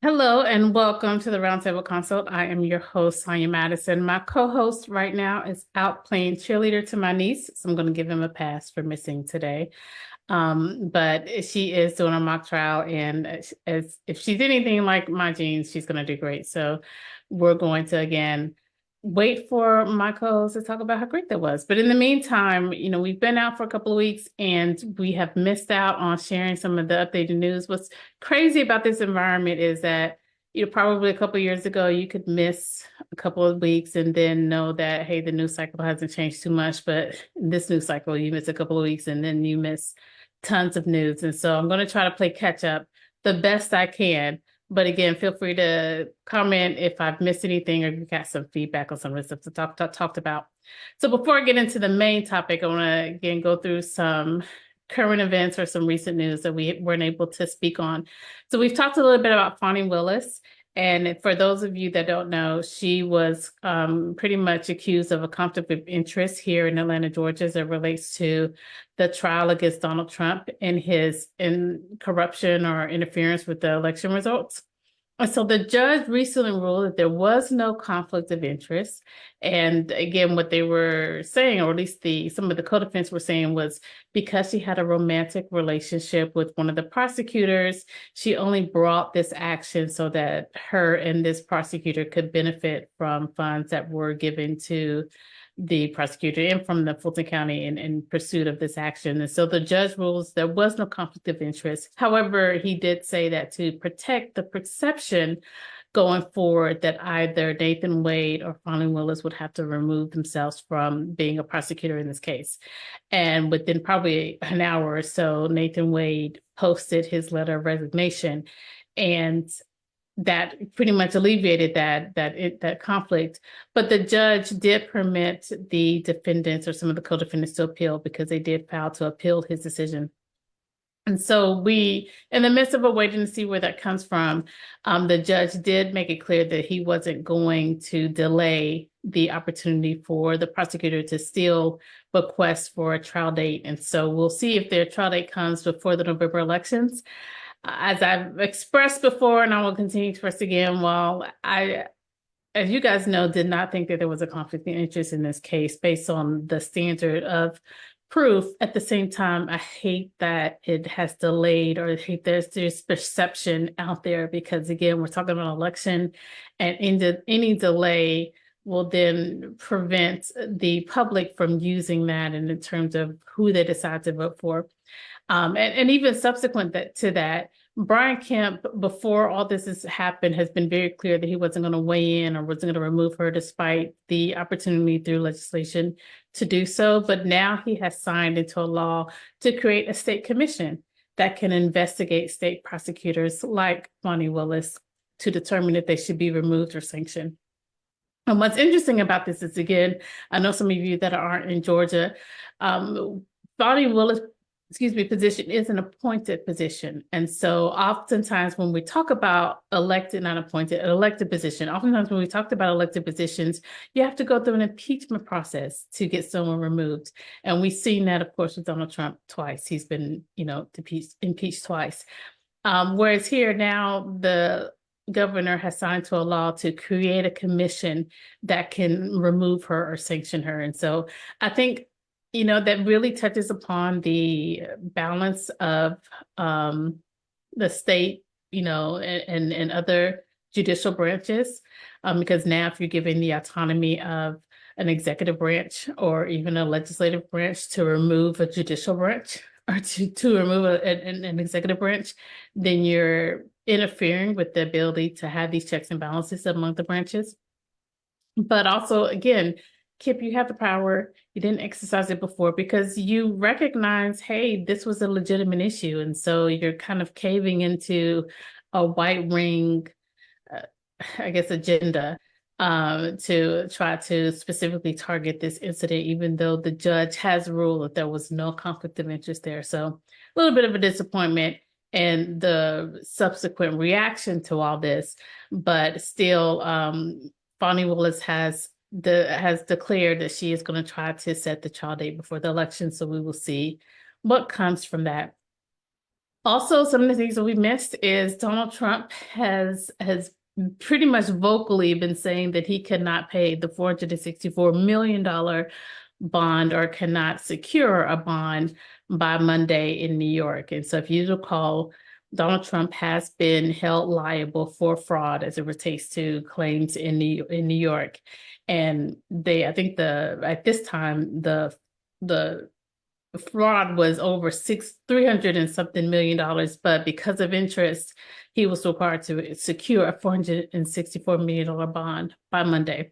Hello and welcome to the Roundtable Consult. I am your host, Sonia Madison. My co-host right now is out playing cheerleader to my niece, so I'm going to give him a pass for missing today. But she is doing a mock trial, and as if she's anything like my genes, she's going to do great. So we're going to again wait for my co-host to talk about how great that was. But in the meantime, we've been out for a couple of weeks and we have missed out on sharing some of the updated news. What's crazy about this environment is that probably a couple of years ago, you could miss a couple of weeks and then know that, hey, the news cycle hasn't changed too much. But in this news cycle, you miss a couple of weeks and then you miss tons of news. And so I'm going to try to play catch up the best I can. But again, feel free to comment if I've missed anything or you got some feedback on some of the stuff to talked about. So before I get into the main topic, I want to again go through some current events or some recent news that we weren't able to speak on. So we've talked a little bit about Fonnie Willis. And for those of you that don't know, she was pretty much accused of a conflict of interest here in Atlanta, Georgia, as it relates to the trial against Donald Trump and his corruption or interference with the election results. And so the judge recently ruled that there was no conflict of interest. And again, what they were saying, or at least some of the co-defense were saying, was because she had a romantic relationship with one of the prosecutors, she only brought this action so that her and this prosecutor could benefit from funds that were given to the prosecutor and from the Fulton County in pursuit of this action. And so the judge rules there was no conflict of interest. However, he did say that to protect the perception going forward that either Nathan Wade or Fonnie Willis would have to remove themselves from being a prosecutor in this case. And within probably an hour or so, Nathan Wade posted his letter of resignation. And that pretty much alleviated that conflict. But the judge did permit the defendants or some of the co-defendants to appeal because they did file to appeal his decision. And so we, in the midst of waiting to see where that comes from, the judge did make it clear that he wasn't going to delay the opportunity for the prosecutor to still request for a trial date. And so we'll see if their trial date comes before the November elections. As I've expressed before, and I will continue to express again, while I, as you guys know, did not think that there was a conflict of interest in this case based on the standard of proof. At the same time, I hate that it has delayed, or I hate there's perception out there because, again, we're talking about an election, and any delay will then prevent the public from using that in terms of who they decide to vote for. And even subsequent to that, Brian Kemp, before all this has happened, has been very clear that he wasn't going to weigh in or wasn't going to remove her despite the opportunity through legislation to do so. But now he has signed into a law to create a state commission that can investigate state prosecutors like Fonnie Willis to determine if they should be removed or sanctioned. And what's interesting about this is, again, I know some of you that aren't in Georgia, Fonnie Willis position is an appointed position. And so oftentimes when we talk about elected, not appointed, an elected position, oftentimes when we talked about elected positions, you have to go through an impeachment process to get someone removed. And we've seen that, of course, with Donald Trump twice. He's been, impeached twice. Whereas here now, the governor has signed to a law to create a commission that can remove her or sanction her. And so I think that really touches upon the balance of the state, and other judicial branches, because now if you're given the autonomy of an executive branch or even a legislative branch to remove a judicial branch or to remove an executive branch, then you're interfering with the ability to have these checks and balances among the branches. But also, again, Kip, you have the power. You didn't exercise it before because you recognize, hey, this was a legitimate issue. And so you're kind of caving into a white ring, agenda to try to specifically target this incident, even though the judge has ruled that there was no conflict of interest there. So a little bit of a disappointment and the subsequent reaction to all this, but still, Fonnie Willis has declared that she is going to try to set the trial date before the election. So we will see what comes from that. Also, some of the things that we missed is Donald Trump has pretty much vocally been saying that he cannot pay the $464 million bond or cannot secure a bond by Monday in New York. And so if you recall, Donald Trump has been held liable for fraud as it relates to claims in New York. And I think at this time, the fraud was over 300 and something $1 million, but because of interest, he was required to secure a $464 million bond by Monday.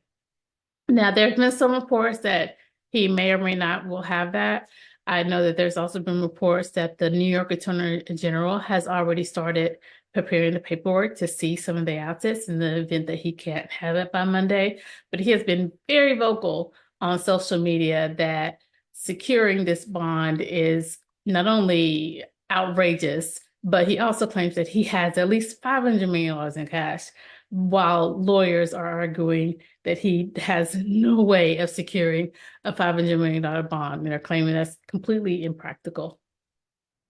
Now, there's been some reports that he may or may not will have that. I know that there's also been reports that the New York Attorney General has already started preparing the paperwork to see some of the assets in the event that he can't have it by Monday. But he has been very vocal on social media that securing this bond is not only outrageous, but he also claims that he has at least $500 million in cash, while lawyers are arguing that he has no way of securing a $500 million bond. And they're claiming that's completely impractical.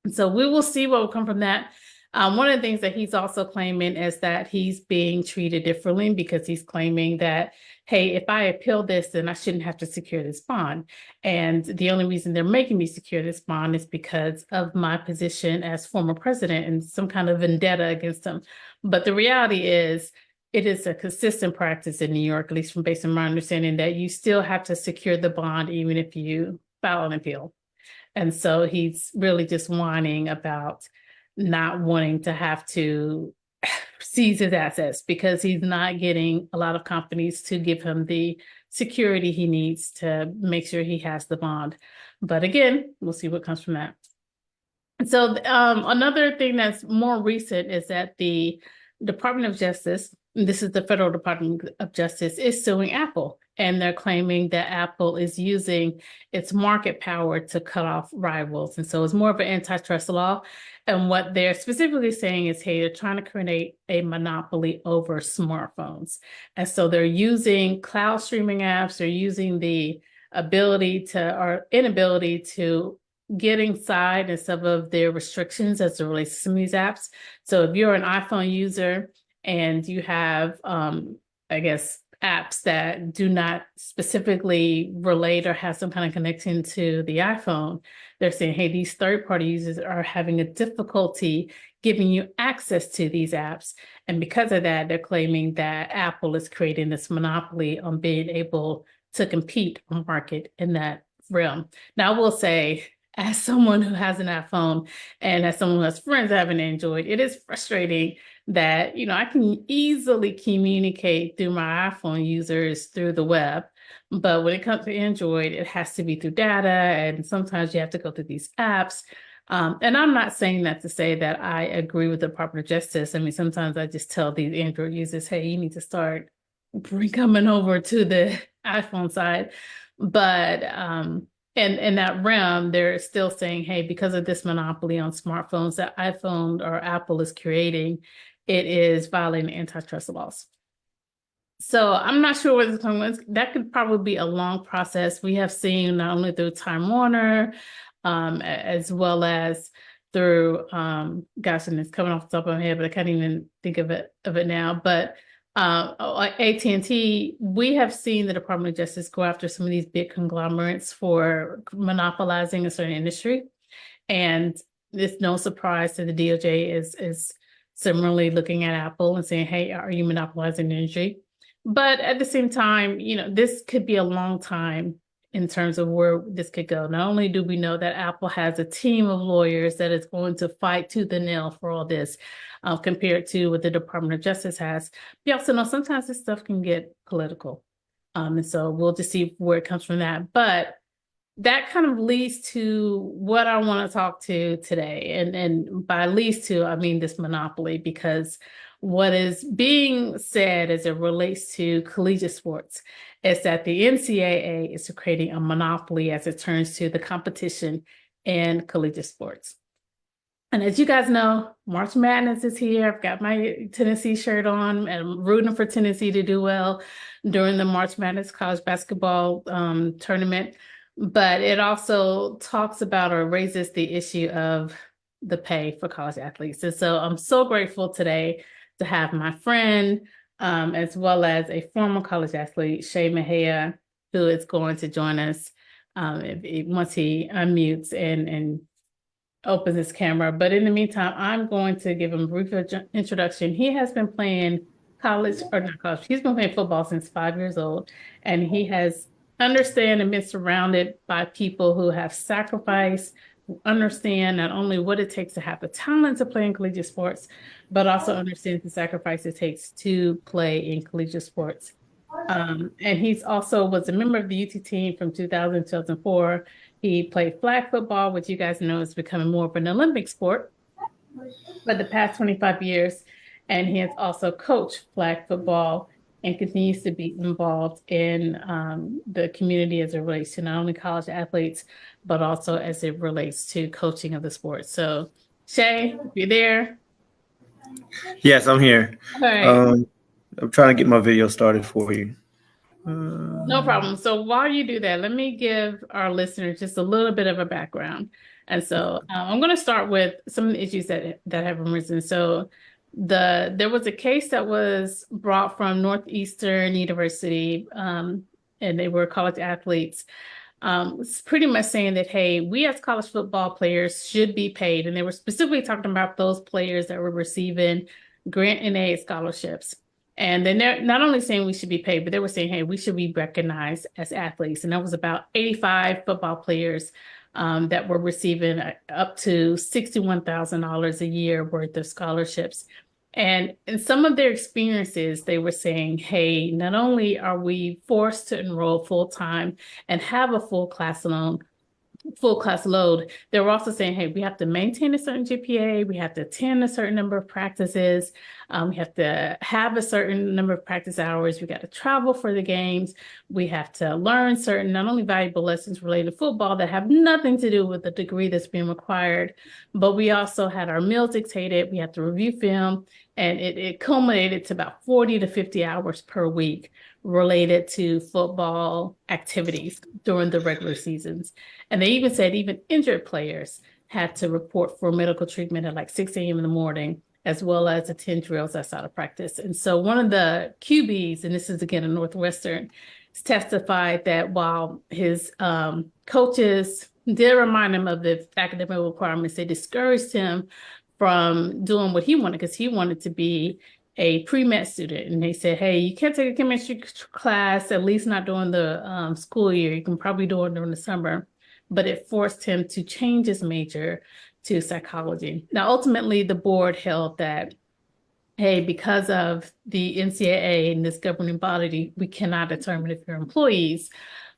And so we will see what will come from that. One of the things that he's also claiming is that he's being treated differently because he's claiming that, hey, if I appeal this, then I shouldn't have to secure this bond. And the only reason they're making me secure this bond is because of my position as former president and some kind of vendetta against him. But the reality is, it is a consistent practice in New York, at least from based on my understanding, that you still have to secure the bond even if you file an appeal. And so he's really just whining about not wanting to have to seize his assets because he's not getting a lot of companies to give him the security he needs to make sure he has the bond. But again, we'll see what comes from that. And so another thing that's more recent is that the Department of Justice, this is the Federal Department of Justice, is suing Apple. And they're claiming that Apple is using its market power to cut off rivals. And so it's more of an antitrust law. And what they're specifically saying is, hey, they're trying to create a monopoly over smartphones. And so they're using cloud streaming apps, they're using the ability to or inability to get inside and some of their restrictions as it relates to some of these apps. So if you're an iPhone user and you have, I guess, apps that do not specifically relate or have some kind of connection to the iPhone, they're saying, hey, these third-party users are having a difficulty giving you access to these apps. And because of that, they're claiming that Apple is creating this monopoly on being able to compete on market in that realm. Now, I will say, as someone who has an iPhone and as someone who has friends that have an Android, it is frustrating that, I can easily communicate through my iPhone users through the web. But when it comes to Android, it has to be through data. And sometimes you have to go through these apps. And I'm not saying that to say that I agree with the Department of Justice. I mean, sometimes I just tell these Android users, hey, you need to start coming over to the iPhone side. But in that realm, they're still saying, hey, because of this monopoly on smartphones that iPhone or Apple is creating, it is violating antitrust laws. So I'm not sure where this is going. That could probably be a long process. We have seen not only through Time Warner, as well as through, gosh, and it's coming off the top of my head, but I can't even think of it now. But AT&T, we have seen the Department of Justice go after some of these big conglomerates for monopolizing a certain industry. And it's no surprise that the DOJ is similarly looking at Apple and saying, hey, are you monopolizing the industry? But at the same time, this could be a long time in terms of where this could go. Not only do we know that Apple has a team of lawyers that is going to fight tooth and nail for all this, compared to what the Department of Justice has, we also know sometimes this stuff can get political. And so we'll just see where it comes from that. But that kind of leads to what I want to talk to today. And by leads to, I mean this monopoly, because what is being said as it relates to collegiate sports is that the NCAA is creating a monopoly as it turns to the competition in collegiate sports. And as you guys know, March Madness is here. I've got my Tennessee shirt on and I'm rooting for Tennessee to do well during the March Madness college basketball tournament. But it also talks about or raises the issue of the pay for college athletes. And so I'm so grateful today to have my friend, as well as a former college athlete, Shay Mejia, who is going to join us once he unmutes and opens his camera. But in the meantime, I'm going to give him a brief introduction. He has been playing college, or not college, he's been playing football since 5 years old, and he has understand and been surrounded by people who have sacrificed, who understand not only what it takes to have the talent to play in collegiate sports, but also understands the sacrifice it takes to play in collegiate sports. And he's also was a member of the UT team from 2000 to 2004. He played flag football, which you guys know is becoming more of an Olympic sport for the past 25 years. And he has also coached flag football and continues to be involved in the community as it relates to not only college athletes, but also as it relates to coaching of the sport. So, Shay, if you're there. Yes, I'm here. All right. I'm trying to get my video started for you. No problem. So while you do that, let me give our listeners just a little bit of a background. And so I'm going to start with some of the issues that have arisen. So there was a case that was brought from Northeastern University, and they were college athletes. It's pretty much saying that, hey, we as college football players should be paid. And they were specifically talking about those players that were receiving grant and aid scholarships. And then they're not only saying we should be paid, but they were saying, hey, we should be recognized as athletes. And that was about 85 football players that were receiving up to $61,000 a year worth of scholarships. And in some of their experiences, they were saying, hey, not only are we forced to enroll full time and have a full class load, they were also saying, hey, we have to maintain a certain GPA, we have to attend a certain number of practices, we have to have a certain number of practice hours, we got to travel for the games, we have to learn certain not only valuable lessons related to football that have nothing to do with the degree that's being required, but we also had our meals dictated, we had to review film, and it culminated to about 40 to 50 hours per week related to football activities during the regular seasons. And they even said even injured players had to report for medical treatment at like 6 a.m. in the morning, as well as attend drills outside of practice. And so one of the QBs, and this is again a Northwestern, testified that while his coaches did remind him of the academic requirements, they discouraged him from doing what he wanted because he wanted to be a pre-med student. And they said, hey, you can't take a chemistry class, at least not during the school year. You can probably do it during the summer. But it forced him to change his major to psychology. Now, ultimately, the board held that, hey, because of the NCAA and this governing body, we cannot determine if you're employees.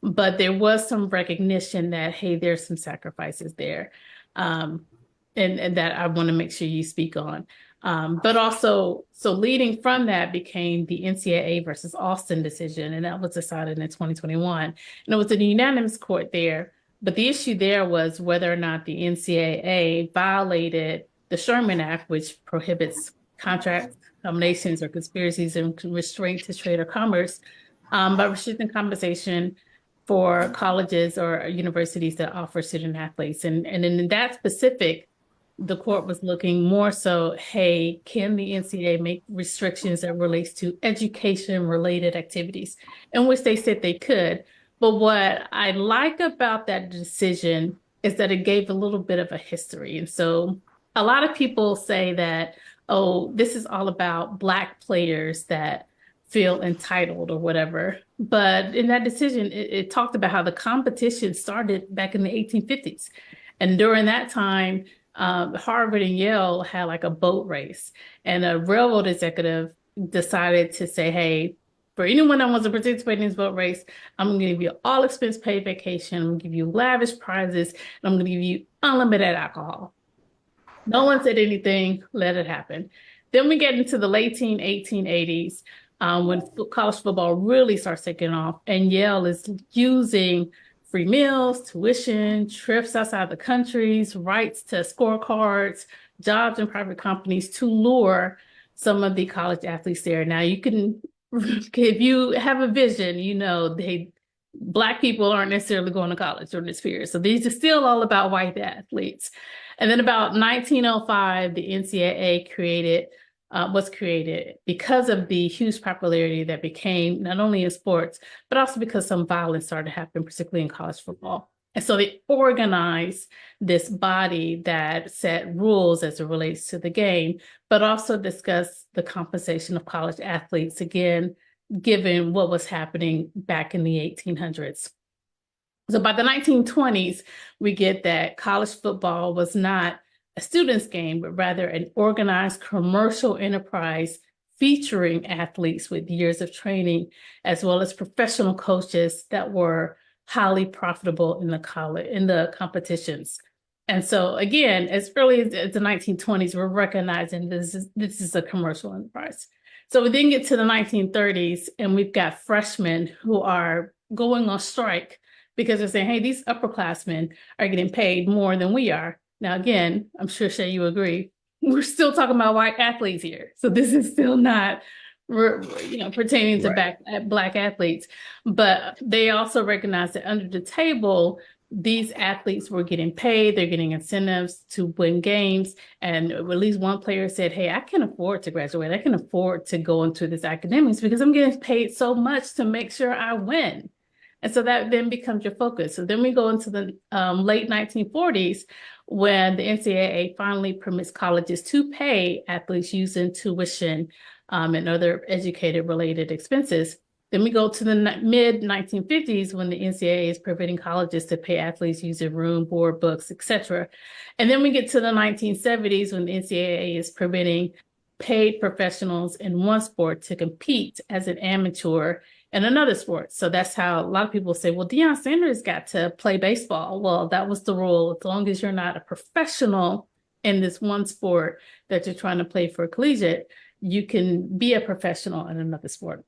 But there was some recognition that, hey, there's some sacrifices there. And that I want to make sure you speak on. But also, so leading from that became the NCAA versus Austin decision, and that was decided in 2021. And it was a unanimous court there. But the issue there was whether or not the NCAA violated the Sherman Act, which prohibits contract combinations or conspiracies and restraint to trade or commerce by restricting compensation for colleges or universities that offer student athletes. And in that specific, the court was looking more so, hey, can the NCAA make restrictions that relates to education-related activities, in which they said they could. But what I like about that decision is that it gave a little bit of a history. And so a lot of people say that, oh, this is all about Black players that feel entitled or whatever. But in that decision, it talked about how the competition started back in the 1850s. And during that time, Harvard and Yale had like a boat race, and a railroad executive decided to say, hey, for anyone that wants to participate in this boat race, I'm going to give you all expense paid vacation. I'm going to give you lavish prizes, and I'm going to give you unlimited alcohol. No one said anything, let it happen. Then we get into the late 1880s when college football really starts taking off, and Yale is using free meals, tuition, trips outside the countries, rights to scorecards, jobs in private companies to lure some of the college athletes there. Now you can, if you have a vision, you know, Black people aren't necessarily going to college during this period. So these are still all about white athletes. And then about 1905, the NCAA was created because of the huge popularity that became not only in sports, but also because some violence started happening, particularly in college football. And so they organized this body that set rules as it relates to the game, but also discussed the compensation of college athletes, again, given what was happening back in the 1800s. So by the 1920s, we get that college football was not a student's game, but rather an organized commercial enterprise featuring athletes with years of training, as well as professional coaches that were highly profitable in the competitions. And so again, as early as the 1920s, we're recognizing this is a commercial enterprise. So we then get to the 1930s, and we've got freshmen who are going on strike because they're saying, hey, these upperclassmen are getting paid more than we are. Now, again, I'm sure, Shay, you agree, we're still talking about white athletes here. So this is still not, pertaining to Black athletes. But they also recognize that under the table, these athletes were getting paid, they're getting incentives to win games. And at least one player said, hey, I can afford to graduate. I can afford to go into this academics because I'm getting paid so much to make sure I win. And so that then becomes your focus. So then we go into the late 1940s when the NCAA finally permits colleges to pay athletes using tuition and other educated related expenses. Then we go to the mid 1950s when the NCAA is permitting colleges to pay athletes using room, board, books, etc. And then we get to the 1970s when the NCAA is permitting paid professionals in one sport to compete as an amateur in another sport. So that's how a lot of people say, well, Deion Sanders got to play baseball. Well, that was the rule. As long as you're not a professional in this one sport that you're trying to play for collegiate, you can be a professional in another sport.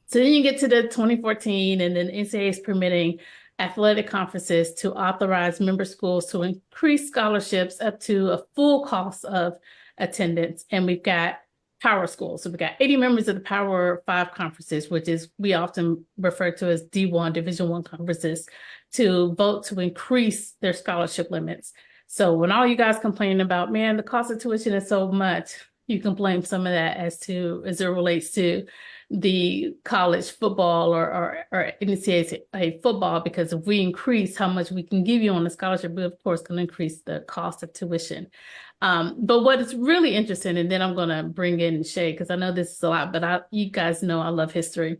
So then you get to the 2014, and then NCAA is permitting athletic conferences to authorize member schools to increase scholarships up to a full cost of attendance. And we've got power schools. So we've got 80 members of the Power 5 conferences, which is we often refer to as D1, Division I conferences, to vote to increase their scholarship limits. So when all you guys complaining about, man, the cost of tuition is so much, you can blame some of that as it relates to the college football or NCAA football, because if we increase how much we can give you on the scholarship, we of course can increase the cost of tuition. But what is really interesting, and then I'm going to bring in Shay, because I know this is a lot, but you guys know I love history.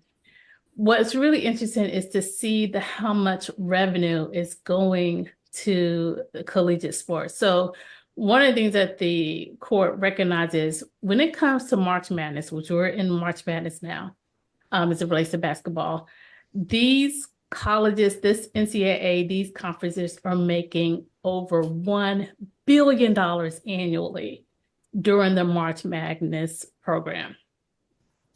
What's really interesting is to see how much revenue is going to collegiate sports. So one of the things that the court recognizes when it comes to March Madness, which we're in March Madness now, as it relates to basketball, these colleges, this NCAA, these conferences are making over $1 billion annually during the March Madness program.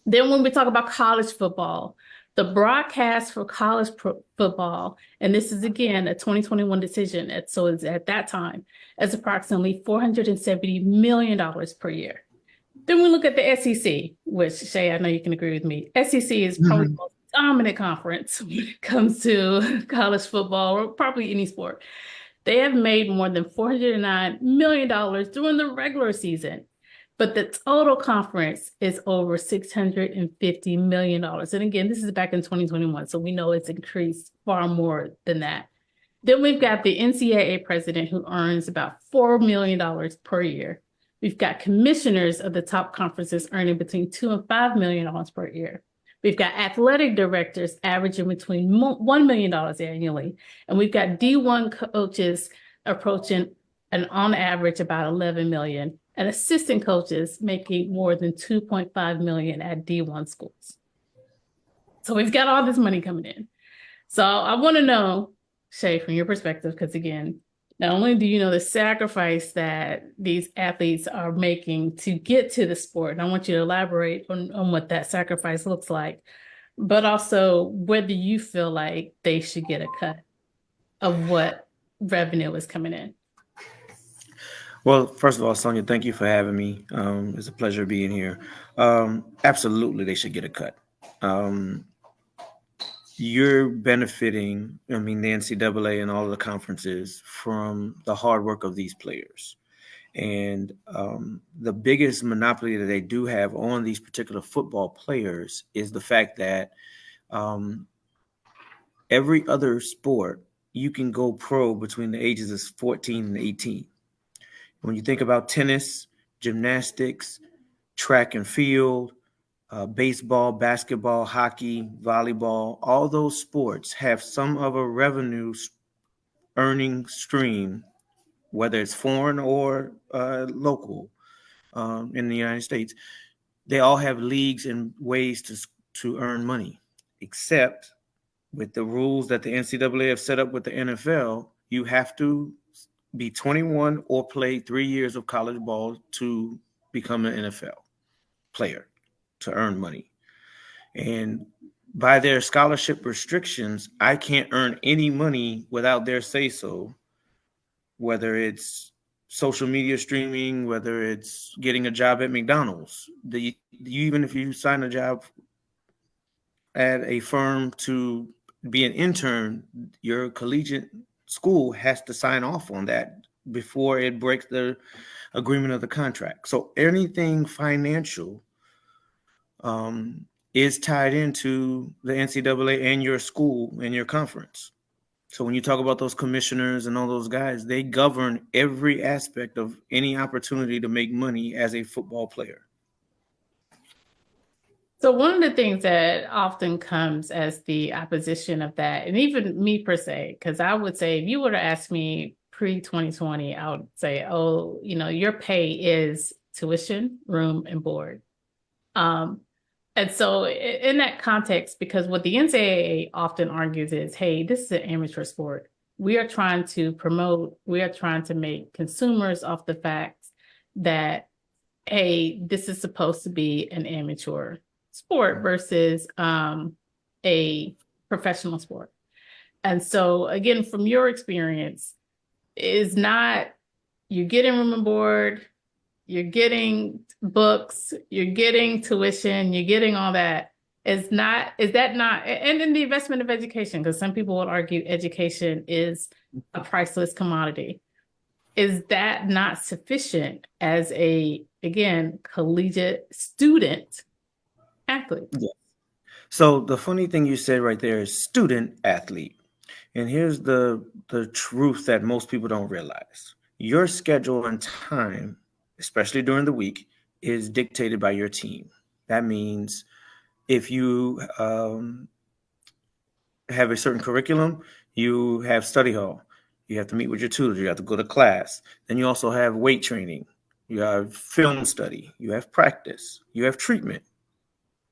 Then when we talk about college football, the broadcast for college football, and this is again a 2021 decision, so it's at that time, is approximately $470 million per year. Then we look at the SEC, which Shay, I know you can agree with me. SEC is probably the most dominant conference when it comes to college football or probably any sport. They have made more than $409 million during the regular season, but the total conference is over $650 million. And again, this is back in 2021, so we know it's increased far more than that. Then we've got the NCAA president who earns about $4 million per year. We've got commissioners of the top conferences earning between $2 and $5 million per year. We've got athletic directors averaging between $1 million annually. And we've got D1 coaches approaching, and on average, about $11 million. And assistant coaches making more than $2.5 million at D1 schools. So we've got all this money coming in. So I want to know, Shay, from your perspective, because again, not only do you know the sacrifice that these athletes are making to get to the sport, and I want you to elaborate on what that sacrifice looks like, but also whether you feel like they should get a cut of what revenue is coming in. Well, first of all, Sonia, thank you for having me. It's a pleasure being here. Absolutely, they should get a cut. you're benefiting, I mean, the NCAA and all of the conferences from the hard work of these players. And the biggest monopoly that they do have on these particular football players is the fact that um, every other sport, you can go pro between the ages of 14 and 18. When you think about tennis, gymnastics, track and field, baseball, basketball, hockey, volleyball, all those sports have some of a revenue earning stream, whether it's foreign or local in the United States. They all have leagues and ways to earn money, except with the rules that the NCAA have set up with the NFL, you have to be 21 or play 3 years of college ball to become an NFL player to earn money. And by their scholarship restrictions, I can't earn any money without their say so, whether it's social media streaming, whether it's getting a job at McDonald's. Even if you sign a job at a firm to be an intern, your collegiate school has to sign off on that before it breaks the agreement of the contract. So anything financial is tied into the NCAA and your school and your conference. So when you talk about those commissioners and all those guys, they govern every aspect of any opportunity to make money as a football player. So one of the things that often comes as the opposition of that, and even me per se, because I would say if you were to ask me pre-2020, I would say, oh, your pay is tuition, room, and board. And so in that context, because what the NCAA often argues is, hey, this is an amateur sport. We are trying to promote, we are trying to make consumers off the fact that, hey, this is supposed to be an amateur sport versus a professional sport. And so again, from your experience, is not you're getting room and board, you're getting books, you're getting tuition, you're getting all that. Is that not, and in the investment of education, because some people would argue education is a priceless commodity. Is that not sufficient as a, again, collegiate student athlete? Yeah. So the funny thing you said right there is student athlete. And here's the truth that most people don't realize. Your schedule and time, especially during the week, is dictated by your team. That means if you have a certain curriculum, you have study hall. You have to meet with your tutors. You have to go to class. Then you also have weight training. You have film study. You have practice. You have treatment.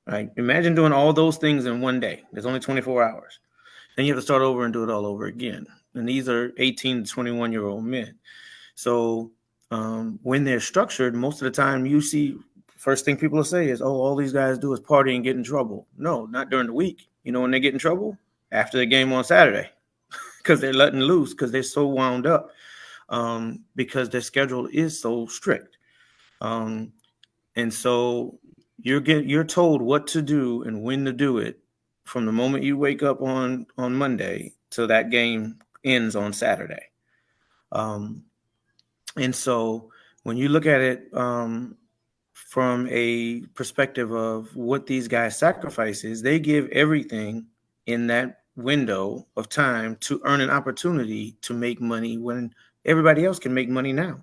Right? Imagine doing all those things in one day. There's only 24 hours. Then you have to start over and do it all over again. And these are 18 to 21-year-old men. So when they're structured, most of the time you see, first thing people will say is, oh, all these guys do is party and get in trouble. No, not during the week. You know when they get in trouble? After the game on Saturday, because they're letting loose, because they're so wound up, because their schedule is so strict. And so you're told what to do and when to do it from the moment you wake up on Monday till that game ends on Saturday. And so when you look at it from a perspective of what these guys sacrifices, they give everything in that window of time to earn an opportunity to make money when everybody else can make money now.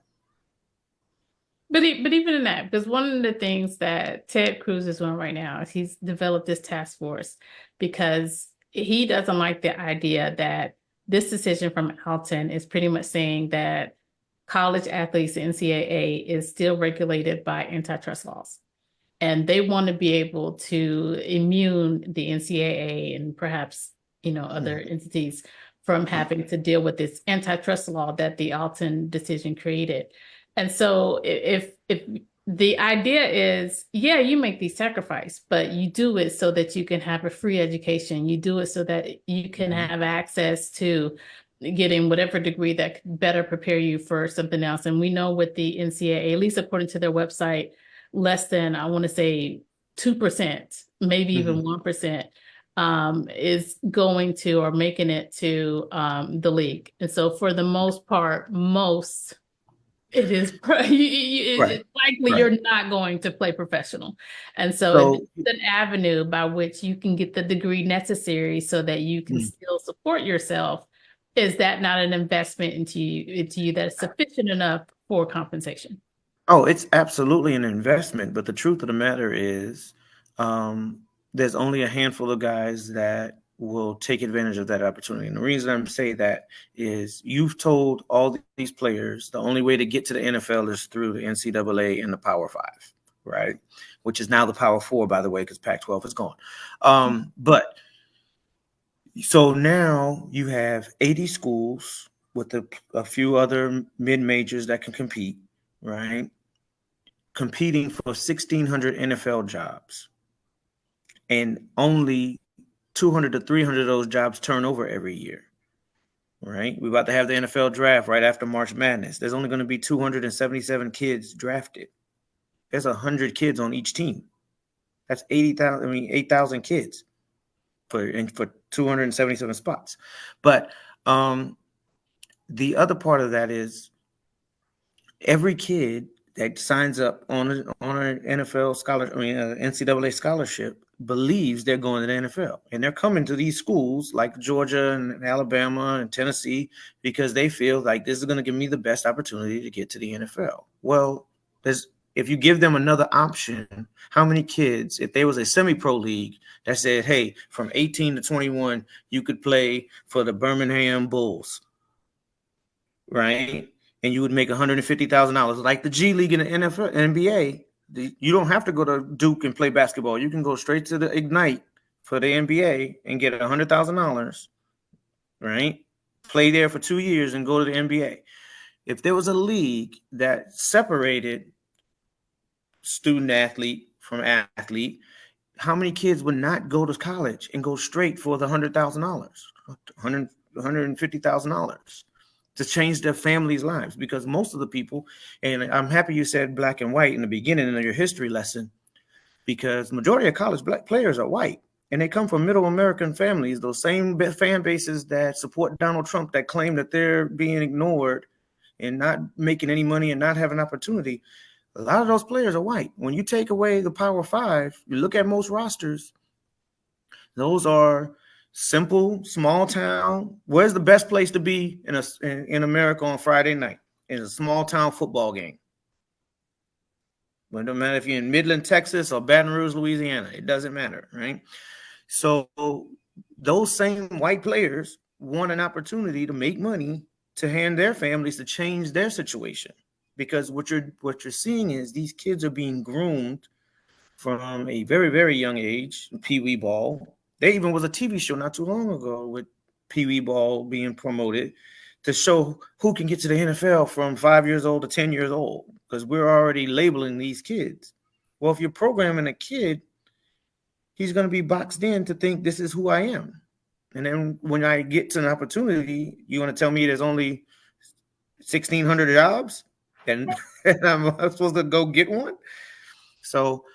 But even in that, because one of the things that Ted Cruz is doing right now is he's developed this task force because he doesn't like the idea that this decision from Alton is pretty much saying that college athletes, the NCAA, is still regulated by antitrust laws. And they want to be able to immune the NCAA and perhaps, other entities from having to deal with this antitrust law that the Alton decision created. And so if the idea is, yeah, you make these sacrifices, but you do it so that you can have a free education. You do it so that you can have access to getting whatever degree that could better prepare you for something else. And we know with the NCAA, at least according to their website, less than, I want to say 2%, maybe even 1% is going to or making it to the league. And so for the most part, it is Right. it's likely Right. you're not going to play professional. And so if So, it's an avenue by which you can get the degree necessary so that you can mm, still support yourself, is that not an investment into you that's sufficient enough for compensation? oh, it's absolutely an investment, but the truth of the matter is, um, there's only a handful of guys that will take advantage of that opportunity. And the reason I'm saying that is you've told all these players the only way to get to the NFL is through the NCAA and the Power Five, right? Which is now the Power Four, by the way, because Pac-12 is gone. But so now you have 80 schools with a few other mid majors that can compete, right? Competing for 1,600 NFL jobs, and only 200 to 300 of those jobs turn over every year. Right? We're about to have the NFL draft right after March Madness. There's only going to be 277 kids drafted. There's 100 kids on each team. That's 80,000. I mean, 8,000 kids for 277 spots. But the other part of that is every kid that signs up on an NFL scholarship, I mean, NCAA scholarship, believes they're going to the NFL, and they're coming to these schools like Georgia and Alabama and Tennessee because they feel like this is going to give me the best opportunity to get to the NFL. Well, if you give them another option, how many kids, if there was a semi-pro league that said, hey, from 18 to 21, you could play for the Birmingham Bulls, right? And you would make $150,000 like the G League in the NFL, NBA. You don't have to go to Duke and play basketball. You can go straight to the Ignite for the NBA and get $100,000, right? Play there for 2 years and go to the NBA. If there was a league that separated student athlete from athlete, how many kids would not go to college and go straight for the $100,000, $150,000 to change their families' lives? Because most of the people, and I'm happy you said black and white in the beginning of your history lesson, because majority of college black players are white, and they come from middle American families, those same fan bases that support Donald Trump, that claim that they're being ignored and not making any money and not having opportunity. A lot of those players are white. When you take away the Power Five, you look at most rosters, those are simple, small town. Where's the best place to be in America on Friday night? In a small town football game. It doesn't matter if you're in Midland, Texas, or Baton Rouge, Louisiana. It doesn't matter, right? So those same white players want an opportunity to make money to hand their families to change their situation, because what you're seeing is these kids are being groomed from a very, very young age. Pee wee ball. There even was a TV show not too long ago with Pee wee ball being promoted to show who can get to the NFL from 5 years old to 10 years old, because we're already labeling these kids. Well, if you're programming a kid, he's going to be boxed in to think this is who I am. And then when I get to an opportunity, you're going to tell me there's only 1,600 jobs and, and I'm supposed to go get one. So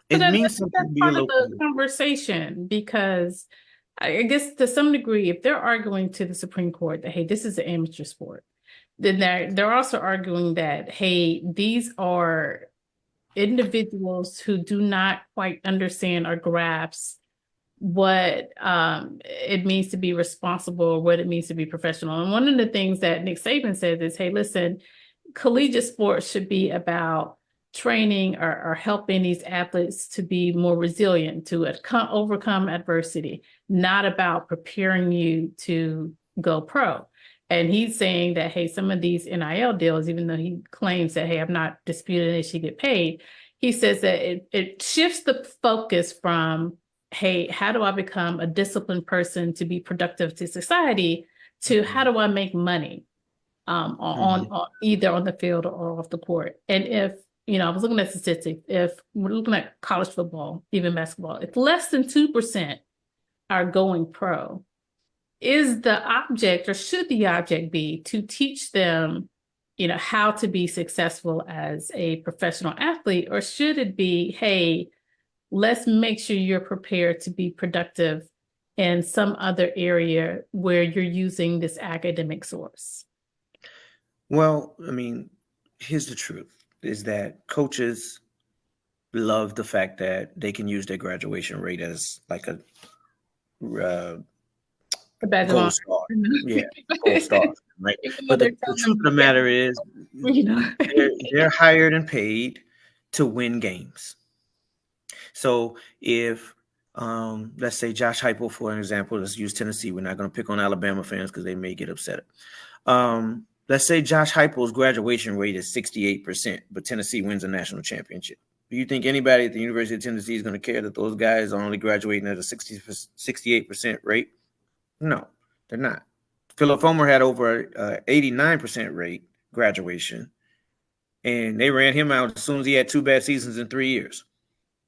So it means something that's to be a part of local. the conversation because I guess to some degree, if they're arguing to the Supreme Court that, hey, this is an amateur sport, then they're also arguing that, hey, these are individuals who do not quite understand or grasp what it means to be responsible or what it means to be professional. And one of the things that Nick Saban says is, hey, listen, collegiate sports should be about training or helping these athletes to be more resilient, to overcome adversity, not about preparing you to go pro. And he's saying that, hey, some of these NIL deals, even though he claims that, hey, I'm not disputing that she get paid, he says that it shifts the focus from, hey, how do I become a disciplined person to be productive to society, to how do I make money on either on the field or off the court. And if, I was looking at statistics, if we're looking at college football, even basketball, if less than 2% are going pro, is the object or should the object be to teach them, how to be successful as a professional athlete, or should it be, hey, let's make sure you're prepared to be productive in some other area where you're using this academic source? Well, I mean, here's the truth is that coaches love the fact that they can use their graduation rate as like a uh, The badge of honor. gold star. Yeah, gold star, right? Even though But the, they're the telling truth them of the you can't, matter is you know. they're hired and paid to win games. So if let's say Josh Heupel, for an example, let's use Tennessee. We're not going to pick on Alabama fans because they may get upset. Let's say Josh Heupel's graduation rate is 68%, but Tennessee wins a national championship. Do you think anybody at the University of Tennessee is going to care that those guys are only graduating at a 68% rate? No, they're not. Philip Fulmer had over 89% rate graduation, and they ran him out as soon as he had 2 bad seasons in 3 years.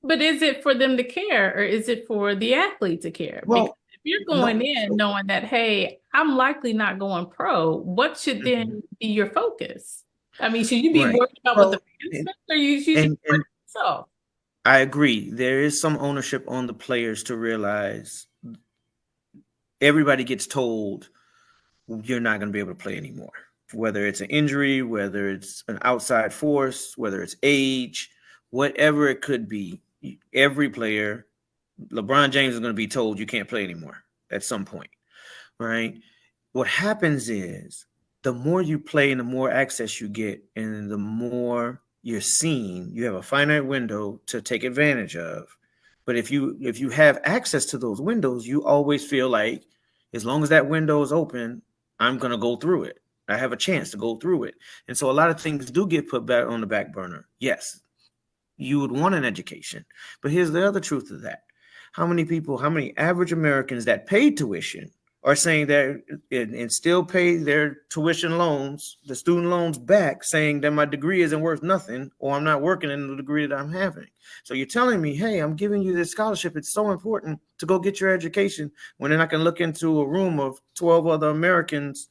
But is it for them to care, or is it for the athlete to care? Because Well, if you're no. going in knowing that, hey, I'm likely not going pro, what should then be your focus? I mean, should you be Right. worried about what the Well, fans and, think, or you should be and worried and about yourself? I agree. There is some ownership on the players to realize everybody gets told you're not going to be able to play anymore. Whether it's an injury, whether it's an outside force, whether it's age, whatever it could be, every player, LeBron James is going to be told you can't play anymore at some point, right? What happens is the more you play and the more access you get and the more you're seen, you have a finite window to take advantage of. But if you have access to those windows, you always feel like as long as that window is open, I'm going to go through it. I have a chance to go through it. And so a lot of things do get put back on the back burner. Yes, you would want an education. But here's the other truth of that. How many average Americans that paid tuition are saying that and still pay their tuition loans, the student loans back, saying that my degree isn't worth nothing or I'm not working in the degree that I'm having. So you're telling me, hey, I'm giving you this scholarship. It's so important to go get your education when then I can look into a room of 12 other Americans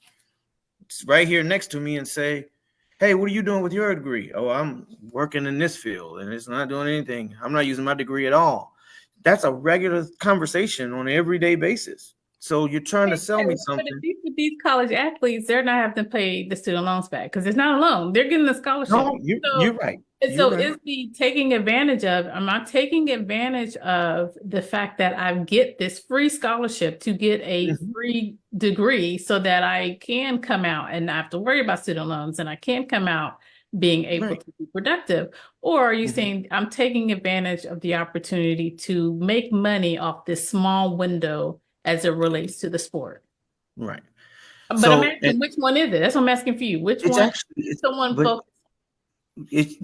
right here next to me and say, hey, what are you doing with your degree? Oh, I'm working in this field and it's not doing anything. I'm not using my degree at all. That's a regular conversation on an everyday basis. So you're trying to sell me But something. with these college athletes, they're not having to pay the student loans back because it's not a loan. They're getting a scholarship. No, So, you're right. and You're so right. is the taking advantage of, am I taking advantage of the fact that I get this free scholarship to get a Mhm. free degree so that I can come out and not have to worry about student loans and I can come out being able Right. to be productive? Or are you Mhm. saying I'm taking advantage of the opportunity to make money off this small window as it relates to the sport? Right. But I'm So asking, which one is it? That's what I'm asking for you. Which it's one? actually, Someone but focus. it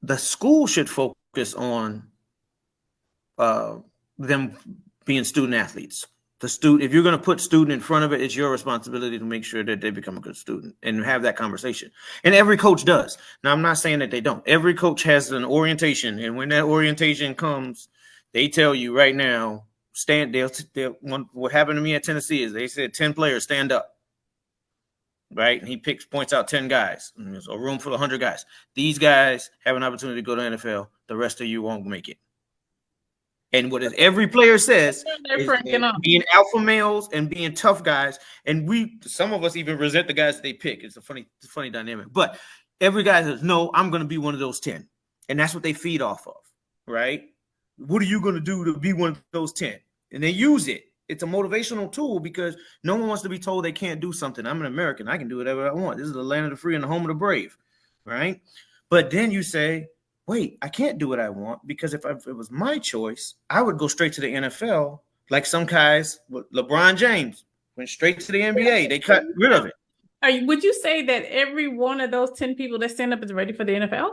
the school should focus on uh, them being student athletes. If you're going to put student in front of it, it's your responsibility to make sure that they become a good student and have that conversation. And every coach does. Now, I'm not saying that they don't. Every coach has an orientation, and when that orientation comes, they tell you right now, stand. What happened to me at Tennessee is they said 10 players stand up, right? And he points out 10 guys. And there's a room full of 100 guys. These guys have an opportunity to go to the NFL. The rest of you won't make it. And what every player says They're is cranking on. being alpha males and being tough guys. And some of us even resent the guys that they pick. It's a funny dynamic. But every guy says, no, I'm going to be one of those 10. And that's what they feed off of, right? What are you going to do to be one of those 10? And they use it. It's a motivational tool because no one wants to be told they can't do something. I'm an American. I can do whatever I want. This is the land of the free and the home of the brave, right? But then you say, wait, I can't do what I want because if it was my choice, I would go straight to the NFL. Like some guys, LeBron James went straight to the NBA. They cut rid of it. Would you say that every one of those 10 people that stand up is ready for the NFL?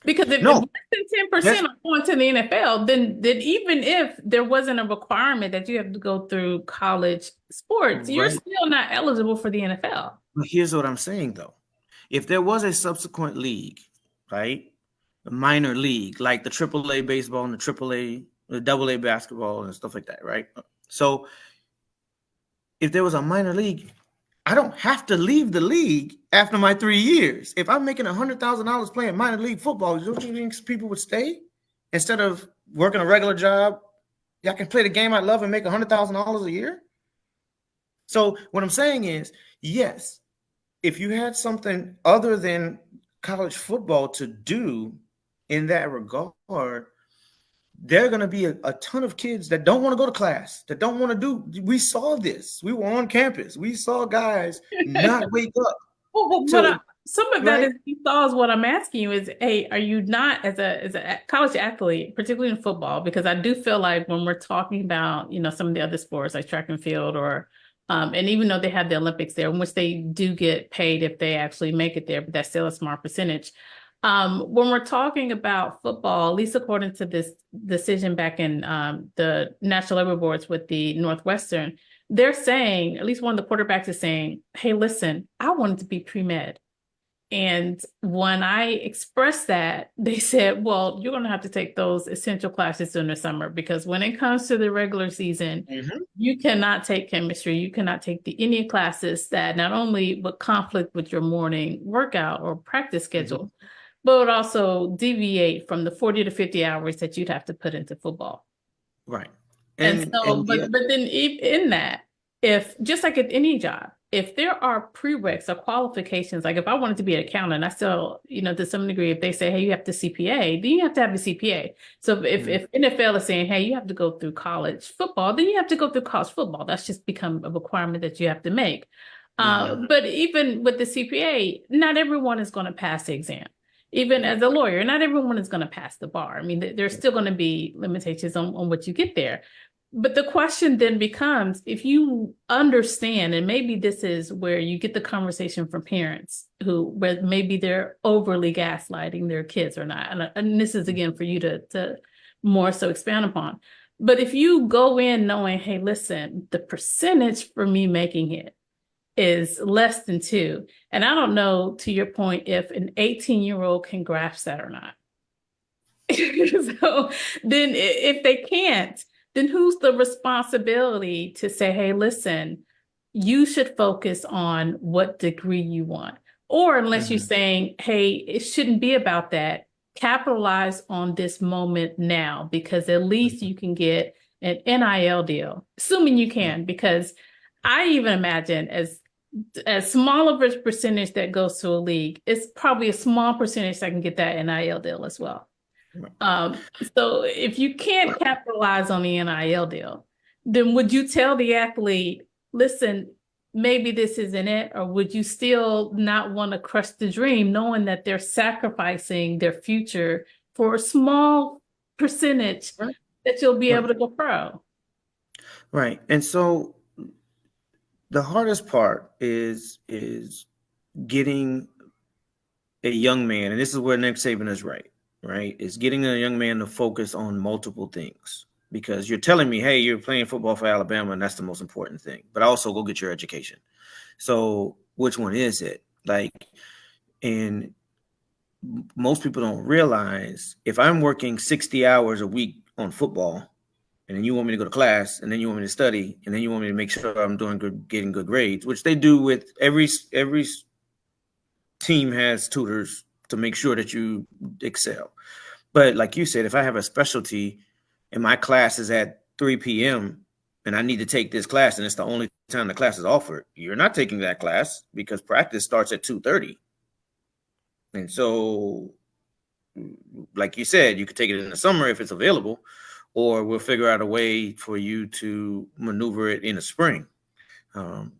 Because if No, less than 10% are going to the NFL, then even if there wasn't a requirement that you have to go through college sports, you're right. still not eligible for the NFL. But here's what I'm saying though. If there was a subsequent league, right? A minor league, like the AAA baseball and the AA basketball and stuff like that, right? So if there was a minor league, I don't have to leave the league after my 3 years. If I'm making $100,000 playing minor league football, don't you think people would stay instead of working a regular job, y'all can play the game I love and make $100,000 a year. So what I'm saying is, yes, if you had something other than college football to do in that regard, there are going to be a ton of kids that don't want to go to class, that don't want to do. We saw this. We were on campus. We saw guys not wake up Well, till some of that right. is you saw is what I'm asking you is, hey, are you not as a college athlete, particularly in football? Because I do feel like when we're talking about, some of the other sports like track and field or and even though they have the Olympics there, in which they do get paid if they actually make it there, but that's still a small percentage. When we're talking about football, at least according to this decision back in the National Labor Boards with the Northwestern, they're saying, at least one of the quarterbacks is saying, hey, listen, I wanted to be pre-med. And when I expressed that, they said, well, you're going to have to take those essential classes during the summer because when it comes to the regular season, you cannot take chemistry. You cannot take any classes that not only would conflict with your morning workout or practice schedule, but would also deviate from the 40 to 50 hours that you'd have to put into football. Right. And so, And yeah, but then in that, if just like at any job, if there are prereqs or qualifications, like if I wanted to be an accountant, I still, to some degree, if they say, hey, you have to CPA, then you have to have a CPA. So if NFL is saying, hey, you have to go through college football, then you have to go through college football. That's just become a requirement that you have to make. But even with the CPA, not everyone is going to pass the exam. Even as a lawyer, not everyone is going to pass the bar. I mean, there's still going to be limitations on what you get there. But the question then becomes, if you understand, and maybe this is where you get the conversation from parents where maybe they're overly gaslighting their kids or not. And this is again for you to more so expand upon. But if you go in knowing, hey, listen, the percentage for me making it is less than 2. And I don't know, to your point, if an 18-year-old can grasp that or not. So then if they can't, then who's the responsibility to say, hey, listen, you should focus on what degree you want. Or unless you're saying, hey, it shouldn't be about that, capitalize on this moment now, because at least you can get an NIL deal, assuming you can, because I even imagine as small of a percentage that goes to a league, it's probably a small percentage that can get that NIL deal as well. So if you can't capitalize on the NIL deal, then would you tell the athlete, listen, maybe this isn't it? Or would you still not want to crush the dream, knowing that they're sacrificing their future for a small percentage that you'll be able to go pro? Right. And so the hardest part is getting a young man, and this is where Nick Saban is right? Is getting a young man to focus on multiple things. Because you're telling me, hey, you're playing football for Alabama, and that's the most important thing. But also go get your education. So which one is it? And most people don't realize if I'm working 60 hours a week on football, and then you want me to go to class, and then you want me to study, and then you want me to make sure I'm doing good, getting good grades, which they do with every team has tutors to make sure that you excel. But like you said, if I have a specialty and my class is at 3 p.m. and I need to take this class and it's the only time the class is offered, you're not taking that class because practice starts at 2:30. And so, like you said, you could take it in the summer if it's available, or we'll figure out a way for you to maneuver it in the spring. And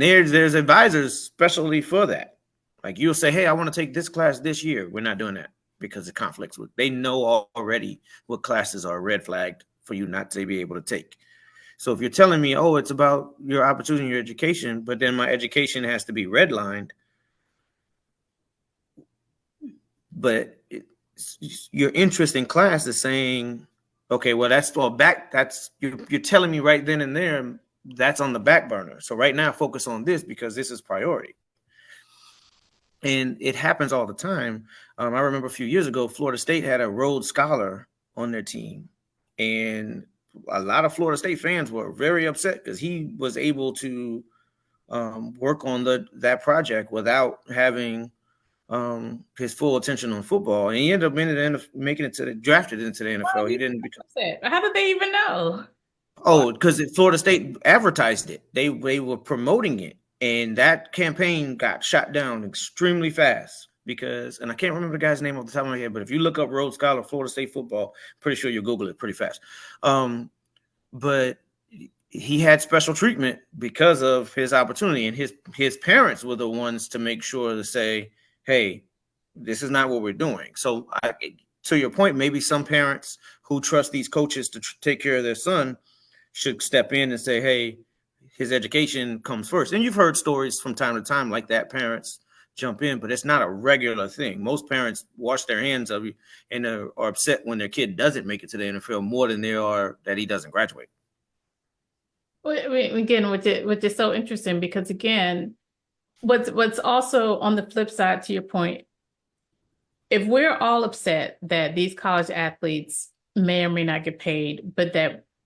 there's advisors specially for that. Like you'll say, hey, I want to take this class this year. We're not doing that because it conflicts with, they know already what classes are red flagged for you not to be able to take. So if you're telling me, oh, it's about your opportunity, your education, but then my education has to be redlined, but your interest in class is saying, okay, well, that's all back. That's you're telling me right then and there, that's on the back burner. So right now, focus on this because this is priority. And it happens all the time. I remember a few years ago, Florida State had a Rhodes Scholar on their team. And a lot of Florida State fans were very upset because he was able to work on that project without having his full attention on football, and he ended up making it to drafted into the Why NFL. are He you didn't become. upset? How did they even know? Why? Oh, because Florida State advertised it. They were promoting it, and that campaign got shot down extremely fast because, and I can't remember the guy's name off the top of my head, but if you look up Rhodes Scholar Florida State football, pretty sure you'll Google it pretty fast. But he had special treatment because of his opportunity, and his parents were the ones to make sure to say, "Hey, this is not what we're doing." So, to your point, maybe some parents who trust these coaches to take care of their son should step in and say, "Hey, his education comes first." And you've heard stories from time to time like that. Parents jump in, but it's not a regular thing. Most parents wash their hands of you and are upset when their kid doesn't make it to the NFL more than they are that he doesn't graduate. Again, which is so interesting because again, what's also on the flip side to your point, if we're all upset that these college athletes may or may not get paid, but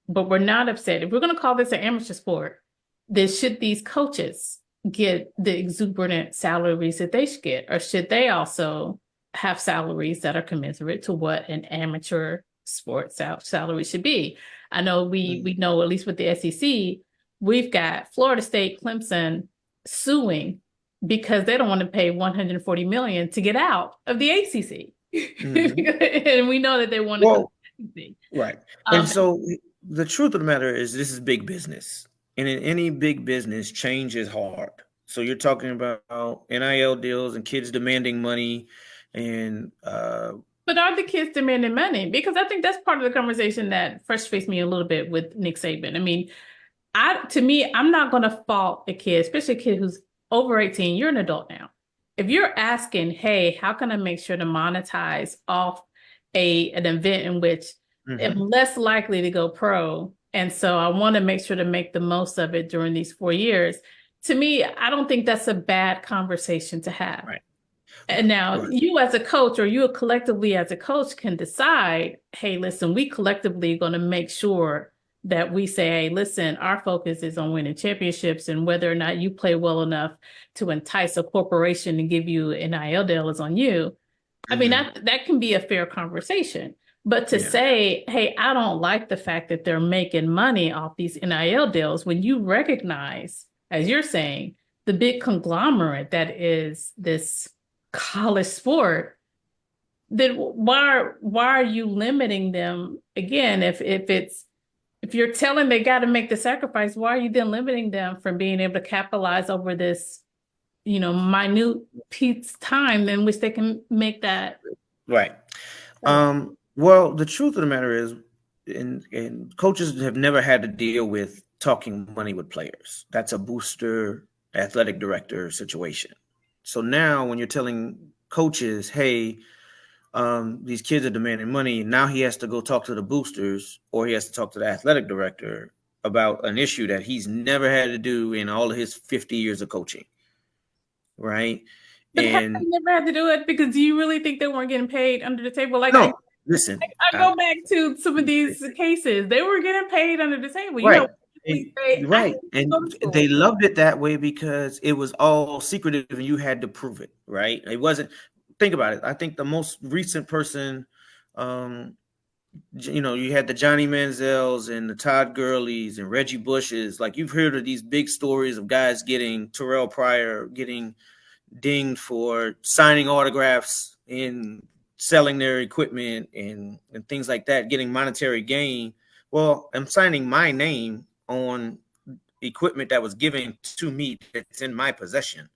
we're not upset. If we're going to call this an amateur sport, then should these coaches get the exuberant salaries that they should get, or should they also have salaries that are commensurate to what an amateur sports salary should be? I know we know, at least with the SEC, we've got Florida State, Clemson suing because they don't want to pay 140 million to get out of the ACC. Mm-hmm. And we know that they want to go to the ACC. Right. And so the truth of the matter is this is big business. And in any big business, change is hard. So you're talking about NIL deals and kids demanding money and but are the kids demanding money? Because I think that's part of the conversation that frustrates me a little bit with Nick Saban. I mean, to me, I'm not going to fault a kid, especially a kid who's over 18. You're an adult now. If you're asking, hey, how can I make sure to monetize off an event in which I'm less likely to go pro, and so I want to make sure to make the most of it during these 4 years, to me, I don't think that's a bad conversation to have. Right. And now you as a coach, or you collectively as a coach, can decide, hey, listen, we collectively are going to make sure that we say, hey, listen, our focus is on winning championships, and whether or not you play well enough to entice a corporation to give you an NIL deal is on you. I mean, that can be a fair conversation. But to say, hey, I don't like the fact that they're making money off these NIL deals, when you recognize, as you're saying, the big conglomerate that is this college sport, then why are you limiting them again? If you're telling they got to make the sacrifice, why are you then limiting them from being able to capitalize over this, minute piece time in which they can make that? Right. Well, the truth of the matter is, and coaches have never had to deal with talking money with players. That's a booster, athletic director situation. So now when you're telling coaches, hey, these kids are demanding money, now he has to go talk to the boosters, or he has to talk to the athletic director about an issue that he's never had to do in all of his 50 years of coaching. Right. But have they never had to do it? Because do you really think they weren't getting paid under the table? Like, no, listen, I go back to some of these cases. They were getting paid under the table. Right. And they loved it that way because it was all secretive and you had to prove it. Right. It wasn't. Think about it. I think the most recent person, you had the Johnny Manziels and the Todd Gurleys and Reggie Bushes. Like, you've heard of these big stories of guys Terrell Pryor getting dinged for signing autographs and selling their equipment and things like that, getting monetary gain. Well, I'm signing my name on equipment that was given to me that's in my possession.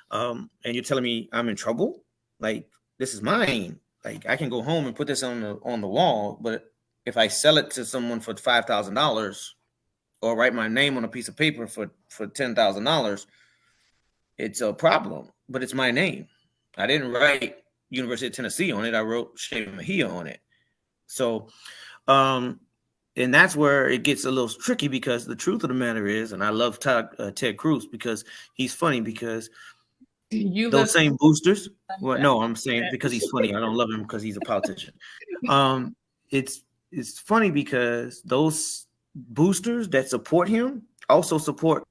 And you're telling me I'm in trouble? Like, this is mine. Like, I can go home and put this on the wall, but if I sell it to someone for $5,000 or write my name on a piece of paper for $10,000, it's a problem. But it's my name. I didn't write University of Tennessee on it. I wrote Shea Mejia on it. So, and that's where it gets a little tricky, because the truth of the matter is, and I love Ted Cruz because he's funny, because those same boosters. Well, no, I'm saying because he's funny. I don't love him because he's a politician. It's funny because those boosters that support him also support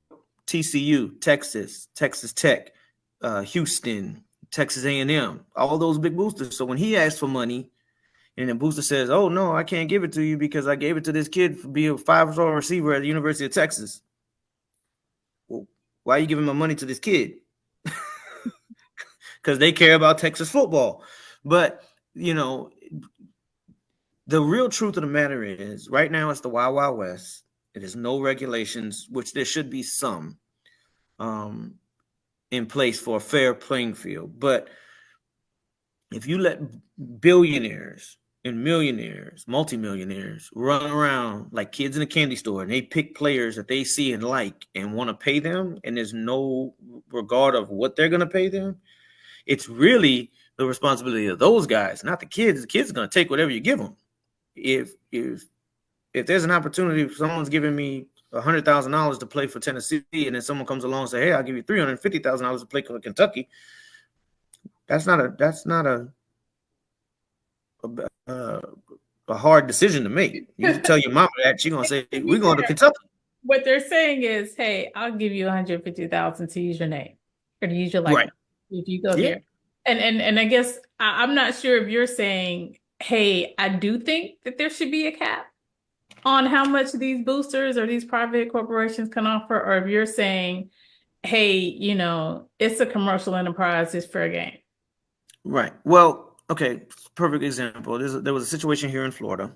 TCU, Texas Tech, Houston, Texas A&M, all those big boosters. So when he asks for money, and the booster says, "Oh no, I can't give it to you because I gave it to this kid to be a 5-star receiver at the University of Texas." Well, why are you giving my money to this kid? Because they care about Texas football. But you know, the real truth of the matter is, right now it's the Wild Wild West. It is no regulations, which there should be some um, in place for a fair playing field. But if you let billionaires and millionaires, multimillionaires run around like kids in a candy store and they pick players that they see and like and want to pay them, and there's no regard of what they're going to pay them, it's really the responsibility of those guys, not the kids. The kids are going to take whatever you give them. If there's an opportunity, if someone's giving me $100,000 to play for Tennessee, and then someone comes along and say, "Hey, I'll give you $350,000 to play for Kentucky," that's not a hard decision to make. You tell your mama that, she's gonna say, "We're going to Kentucky." What they're saying is, hey, I'll give you 150,000 to use your name or to use your Right. likeness if you go Yeah. here. And I guess I'm not sure if you're saying, hey, I do think that there should be a cap on how much these boosters or these private corporations can offer, or if you're saying, hey, it's a commercial enterprise, it's fair game. Right. Well, okay, perfect example. There was a situation here in Florida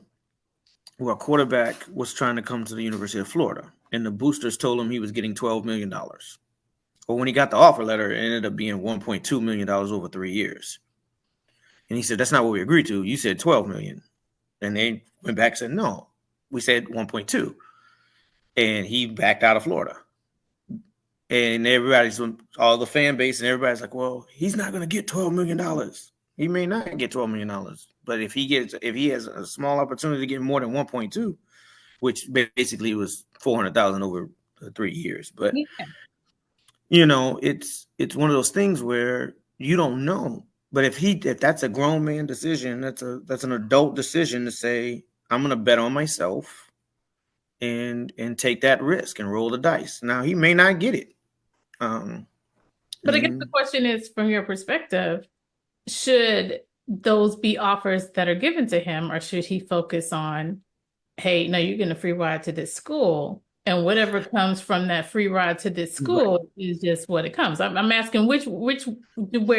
where a quarterback was trying to come to the University of Florida, and the boosters told him he was getting $12 million. But when he got the offer letter, it ended up being $1.2 million over 3 years. And he said, "That's not what we agreed to. You said 12 million." And they went back and said, "No, we said 1.2." And he backed out of Florida. And all the fan base and everybody's like, "Well, he's not going to get $12 million. He may not get $12 million. But if he has a small opportunity to get more than 1.2, which basically was 400,000 over 3 years." But Yeah. it's one of those things where you don't know. But if that's a grown man decision, that's an adult decision to say, "I'm going to bet on myself and take that risk and roll the dice." Now he may not get it. But I guess the question is, from your perspective, should those be offers that are given to him, or should he focus on, hey, no, you're getting a free ride to this school, and whatever comes from that free ride to this school is just what it comes. I'm asking where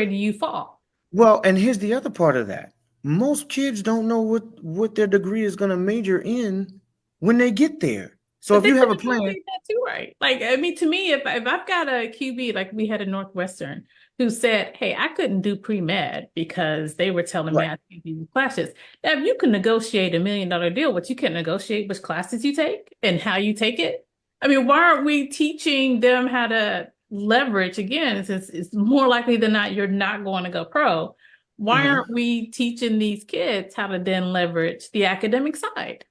do you fall? Well, and here's the other part of that. Most kids don't know what their degree is going to major in when they get there. So But if they you could have a plan, negotiate that too, right? Like, I mean, to me, if I've got a QB, like we had a Northwestern who said, hey, I couldn't do pre-med because they were telling me right. I can't do classes. Now, if you can negotiate $1 million deal, but you can't negotiate which classes you take and how you take it. I mean, why aren't we teaching them how to leverage again, since it's more likely than not you're not going to go pro? Why Mhm. aren't we teaching these kids how to then leverage the academic side?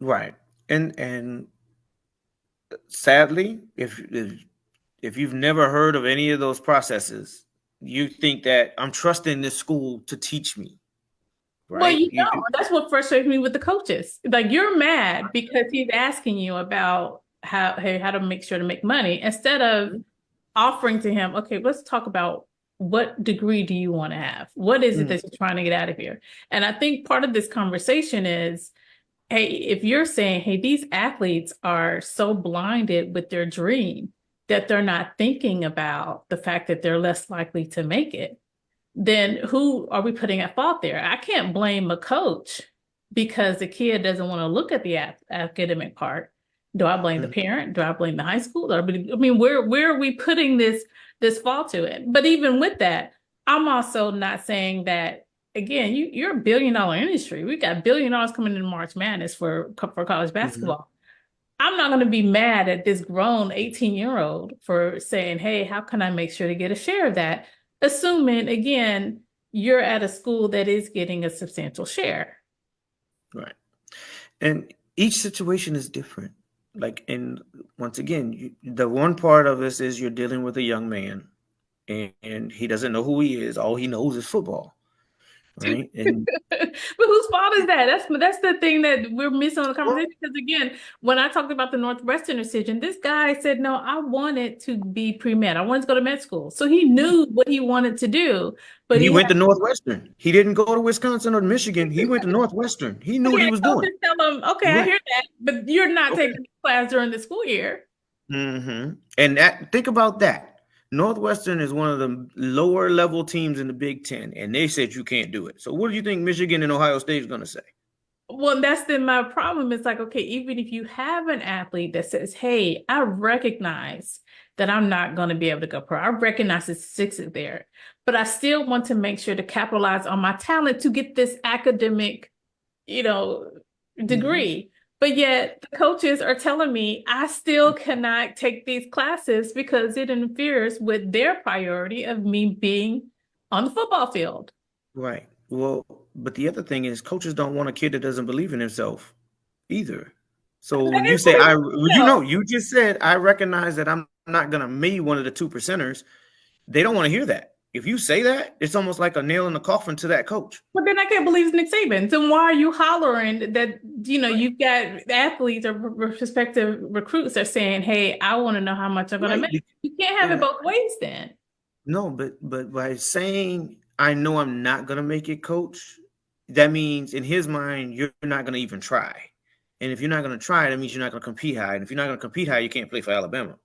Right. And sadly, if you've never heard of any of those processes, you think that I'm trusting this school to teach me, Well, right? that's what frustrates me with the coaches. Like, you're mad because he's asking you about how to make sure to make money instead of offering to him, okay, let's talk about what degree do you want to have? What is it Mhm. that you're trying to get out of here? And I think part of this conversation is, hey, if you're saying, hey, these athletes are so blinded with their dream that they're not thinking about the fact that they're less likely to make it, then who are we putting at fault there? I can't blame a coach because the kid doesn't want to look at the academic part. Do I blame the Mhm. parent? Do I blame the high school? I mean, where are we putting this fault to it? But even with that, I'm also not saying that, again, you're $1 billion industry. We got $1 billion coming into March Madness for college Mhm. basketball. I'm not going to be mad at this grown 18-year-old for saying, hey, how can I make sure to get a share of that? Assuming, again, you're at a school that is getting a substantial share. Right. And each situation is different. And once again, the one part of this is you're dealing with a young man, and he doesn't know who he is. All he knows is football, right? And But whose fault is that? That's the thing that we're missing on the well, conversation. Because again, when I talked about the Northwestern decision, this guy said, no, I wanted to be pre-med. I wanted to go to med school. So he knew what he wanted to do, but he he had went to Northwestern. He didn't go to Wisconsin or Michigan. He went to Northwestern. He knew what he okay, was doing. coaches tell him, okay, I Right. hear that, but you're not Okay. taking the class during the school year. And think about that. Northwestern is one of the lower level teams in the Big Ten, and they said you can't do it. So what do you think Michigan and Ohio State is going to say? Well, that's then my problem. It's like, okay, even if you have an athlete that says, hey, I recognize that I'm not going to be able to go pro. I recognize the statistics are there, but I still want to make sure to capitalize on my talent to get this academic, you know, Mhm. degree. But yet the coaches are telling me I still cannot take these classes because it interferes with their priority of me being on the football field. Right. Well, but the other thing is coaches don't want a kid that doesn't believe in himself either. So That when you is what say he I, wants well, to know. you just said I recognize that I'm not gonna be one of the two percenters. They don't want to hear that. If you say that, it's almost like a nail in the coffin to that coach. But then I can't believe it's Nick Saban. Then why are you hollering that, Right. you've got athletes or prospective recruits are saying, hey, I want to know how much I'm going to Right. make. You can't have it Yeah. both ways then. No, but by saying I know I'm not gonna make it, coach, that means in his mind you're not gonna even try. And if you're not gonna try, that means you're not gonna compete high. And if you're not gonna compete high, you can't play for Alabama.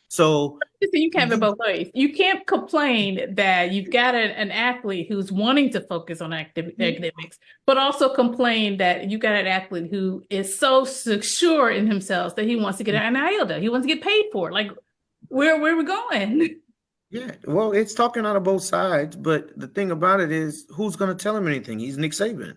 So You can't have it you both ways. You can't complain that you've got an athlete who's wanting to focus on academics, but also complain that you got an athlete who is so secure in himself that he wants to get an NIL deal. He wants to get paid for it. Like, where we going? yeah, well, it's talking out of both sides, but the thing about it is who's gonna tell him anything? He's Nick Saban.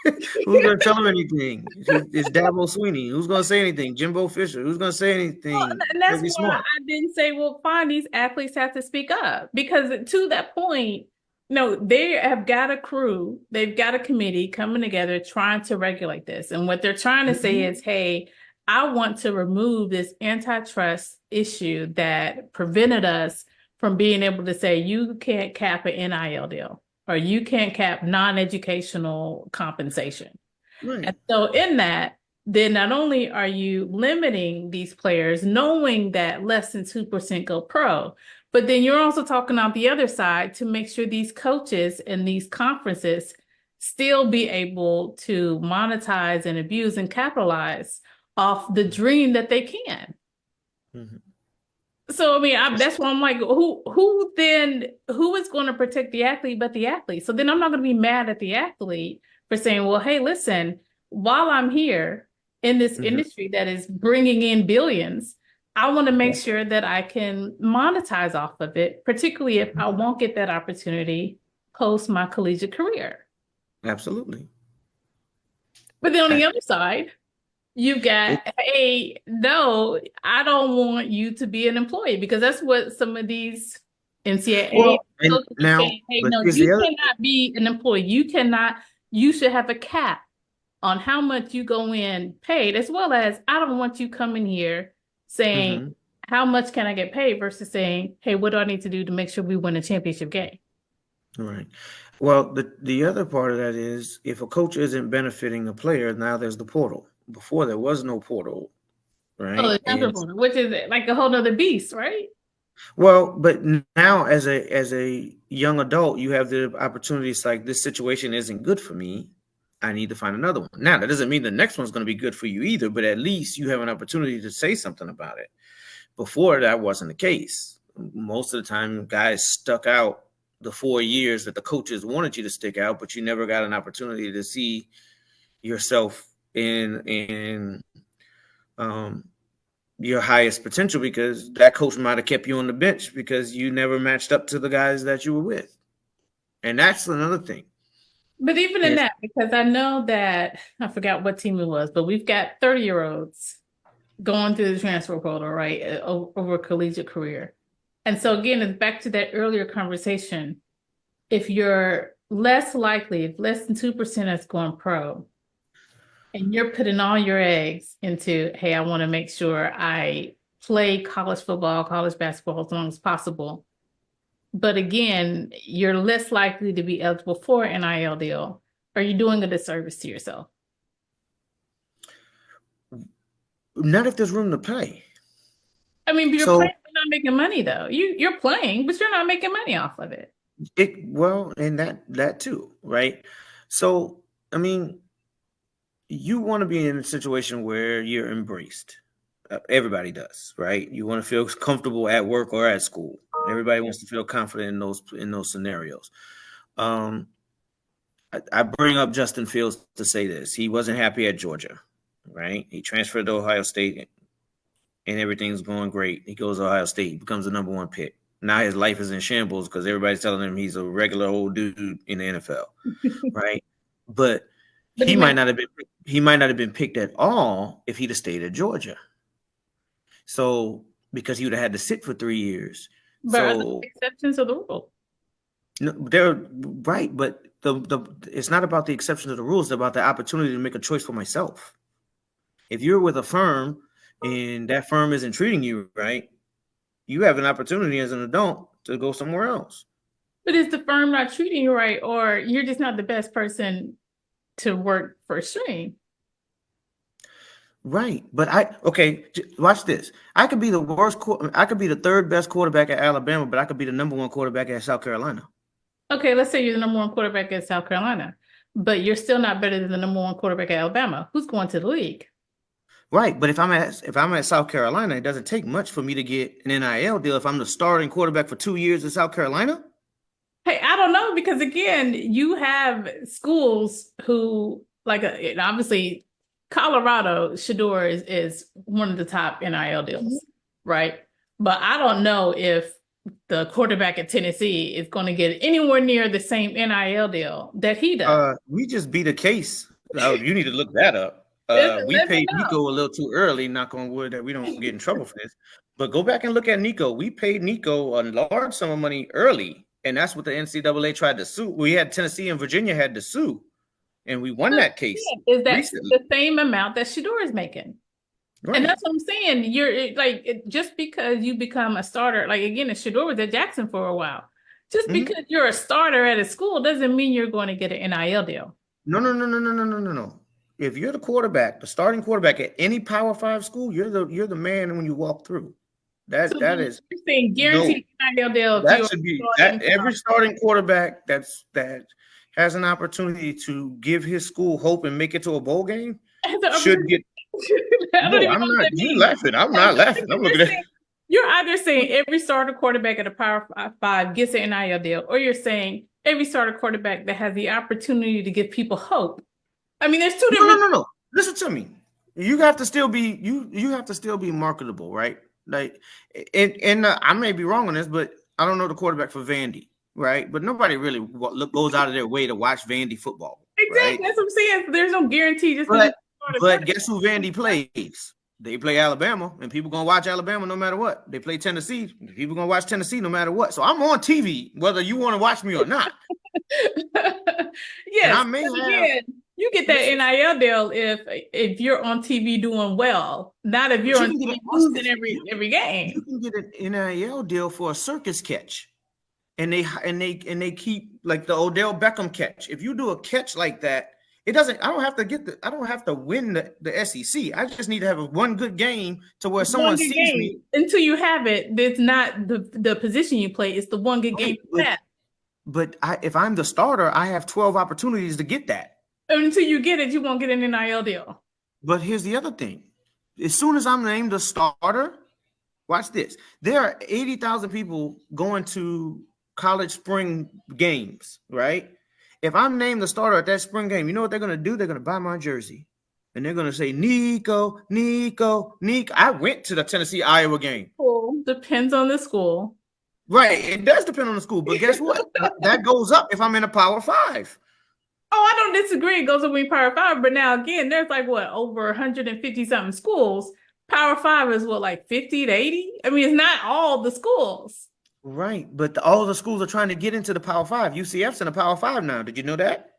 Who's gonna tell him anything? It's Dabo Sweeney. Who's gonna say anything? Jimbo Fisher. Who's gonna say Well, anything? and that's Kirby why Smart. I didn't say, well, fine, these athletes have to speak up because to that point, no, they have got a crew, they've got a committee coming together trying to regulate this. And what they're trying to say Mhm. is, hey, I want to remove this antitrust issue that prevented us from being able to say you can't cap an NIL deal or you can't cap non-educational compensation. Right. And so in that, then not only are you limiting these players, knowing that less than 2% go pro, but then you're also talking on the other side to make sure these coaches and these conferences still be able to monetize and abuse and capitalize off the dream that they can. Mhm. So I mean, that's why I'm like, who is going to protect the athlete but the athlete? So then I'm not going to be mad at the athlete for saying, well, hey, listen, while I'm here in this Mhm. industry that is bringing in billions, I want to make Yeah. sure that I can monetize off of it, particularly if I won't get that opportunity post my collegiate career. Absolutely. But then on the I, other side, you got, it, hey, no, I don't want you to be an employee because that's what some of these NCAA well, and coaches are now, saying. Hey, but no, here's you the other cannot be an employee. You should have a cap on how much you go in paid, as well as I don't want you coming here saying, thing. how much can I get paid versus saying, hey, what do I need to do to make sure we win a championship game? Right. Well, the other part of that is if a coach isn't benefiting a player, now there's the portal. Before there was no portal, Oh, right? the transfer And portal, which is like a whole nother beast, right? well, but now as a young adult, you have the opportunity. It's like this situation isn't good for me. I need to find another one. Now that doesn't mean the next one's going to be good for you either, but at least you have an opportunity to say something about it. Before that wasn't the case. Most of the time, guys stuck out the 4 years that the coaches wanted you to stick out, but you never got an opportunity to see yourself in um, your highest potential because that coach might have kept you on the bench because you never matched up to the guys that you were with. And that's another thing. But even in Is that, because I know that I forgot what team it was, but we've got 30-year-olds going through the transfer portal, right, over a collegiate career. And so again, it's back to that earlier conversation. If you're less likely, if less than 2% is going pro, and you're putting all your eggs into, hey, I want to make sure I play college football, college basketball as long as possible. But again, you're less likely to be eligible for an NIL deal. Are you doing a disservice to yourself? Not if there's room to play. I mean, you're So playing, you're not making money though. You're playing, but you're not making money off of it. and that too, right? So I mean, you want to be in a situation where you're embraced. Everybody does, right? You want to feel comfortable at work or at school. Everybody wants to feel confident in those scenarios. Um, I bring up Justin Fields to say this. He wasn't happy at Georgia, right? He transferred to Ohio State, and everything's going great. He goes to Ohio State, becomes the number one pick. Now his life is in shambles because everybody's telling him he's a regular old dude in the NFL, right? But But he might not have been picked at all if he'd have stayed at Georgia. So because he would have had to sit for 3 years. are there So exceptions of the rule? no, they're right, but the it's not about the exceptions of the rules, it's about the opportunity to make a choice for myself. If you're with a firm and that firm isn't treating you right, you have an opportunity as an adult to go somewhere else. But is the firm not treating you right, or you're just not the best person to work for a string? Right. But watch this. I could be I could be the third best quarterback at Alabama, but I could be the number one quarterback at South Carolina. Okay, let's say you're the number one quarterback at South Carolina, but you're still not better than the number one quarterback at Alabama. Who's going to the league? Right. But if I'm at South Carolina, it doesn't take much for me to get an NIL deal if I'm the starting quarterback for 2 years in South Carolina. Hey, I don't know, because again, you have schools who obviously Colorado Shador is one of the top NIL deals, right? But I don't know if the quarterback at Tennessee is going to get anywhere near the same NIL deal that he does. We just beat a case. You need to look that up. We Let me paid know. Nico a little too early, knock on wood, that we don't get in trouble for this. But go back and look at Nico. We paid Nico a large sum of money early, and that's what the NCAA tried to sue. We had Tennessee and Virginia had to sue, and we won that case Is that recently. the same amount that Shador is making? Right. And that's what I'm saying. Just because you become a starter, like again, Shador was at Jackson for a while. Just because you're a starter at a school doesn't mean you're going to get an NIL deal. No. If you're the quarterback, the starting quarterback at any Power 5 school, you're the man when you walk through. That is you're saying guaranteed NIL deal. That should be that every starting quarterback that has an opportunity to give his school hope and make it to a bowl game should get. No, I'm not. You laughing? I'm not laughing. I'm looking at. You're either saying every starter quarterback at a Power 5 gets an NIL deal, or you're saying every starter quarterback that has the opportunity to give people hope. I mean, there's two different. No. Listen to me. You have to still be you have to still be marketable, right? Like, and I may be wrong on this, but I don't know the quarterback for Vandy, right? But nobody really goes out of their way to watch Vandy football. Exactly, right? That's what I'm saying. There's no guarantee. But guess who Vandy plays? They play Alabama, and people gonna watch Alabama no matter what. They play Tennessee, people gonna watch Tennessee no matter what. So I'm on TV whether you want to watch me or not. Yes, I may again, you get that NIL deal if you're on TV doing well, not if you're on TV losing every game. You can get an NIL deal for a circus catch, and they keep like the Odell Beckham catch. If you do a catch like that, it doesn't. I don't have to win the SEC. I just need to have one good game to where someone sees me. Until you have it, it's not the position you play. It's the one good game you have. But if I'm the starter, I have 12 opportunities to get that. Until you get it, you won't get an NIL deal. But here's the other thing. As soon as I'm named the starter, watch this. There are 80,000 people going to college spring games, right? If I'm named the starter at that spring game, you know what they're going to do? They're going to buy my jersey. And they're going to say, Nico. I went to the Tennessee-Iowa game. Cool. Depends on the school. Right. It does depend on the school. But guess what? That goes up if I'm in a Power 5. Oh, I don't disagree. It goes up in Power 5. But now, again, there's over 150-something schools. Power 5 is like 50 to 80? I mean, it's not all the schools. Right. But all the schools are trying to get into the Power 5. UCF's in the Power 5 now. Did you know that?